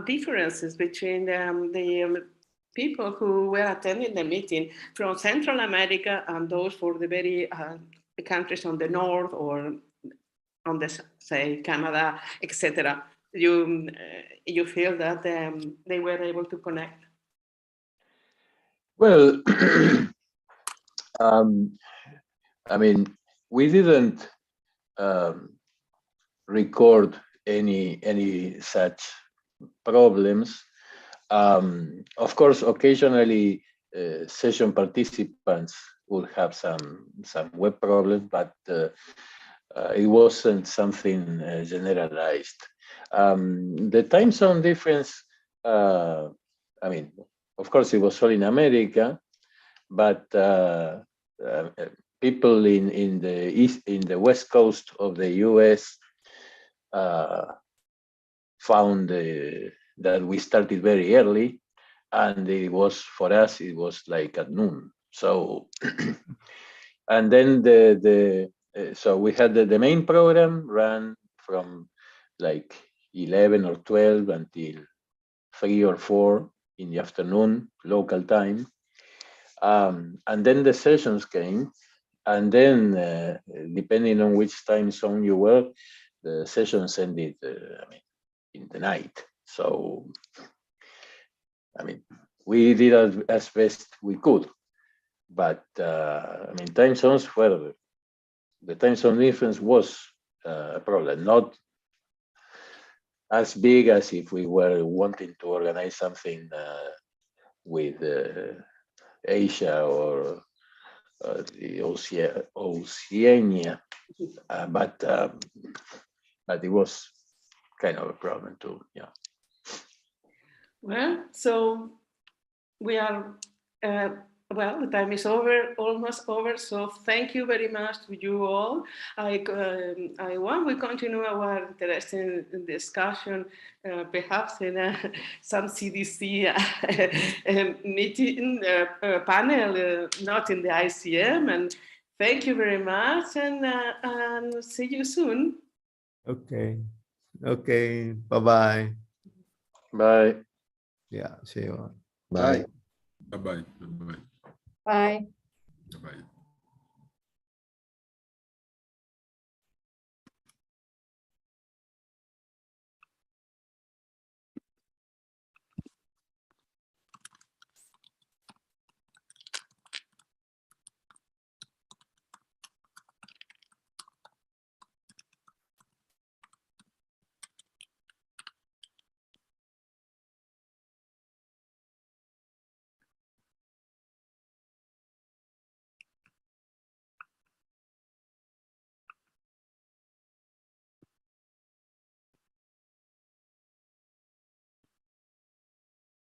Speaker 1: differences between the people who were attending the meeting from Central America and those for the very countries on the north or on the, say, Canada, etc.? You feel that they were able to connect?
Speaker 8: Well, I mean, we didn't record any such problems. Of course, occasionally session participants would have some web problems, but it wasn't something generalized. The time zone difference, I mean, of course, it was all in America, but people in the west coast of the U.S. found that we started very early, and it was, for us, it was like at noon. So, and then so we had the main program ran from like 11 or 12 until 3 or 4 in the afternoon, local time. And then the sessions came, and then depending on which time zone you were, the sessions ended, I mean, in the night. So, I mean, we did as best we could, but I mean, time zones were, the time zone difference was a problem, not as big as if we were wanting to organize something with Asia or the Oceania, but it was kind of a problem too. Yeah.
Speaker 1: Well, so we are. Well, the time is over, almost over. So thank you very much to you all. I want we continue our interesting discussion, perhaps in some CDC meeting panel, not in the ICM. And thank you very much, and see you soon.
Speaker 9: Okay. Okay. Bye-bye.
Speaker 8: Bye.
Speaker 9: Yeah. See you.
Speaker 6: Bye.
Speaker 7: Bye-bye. Bye-bye.
Speaker 10: Bye.
Speaker 7: Bye-bye.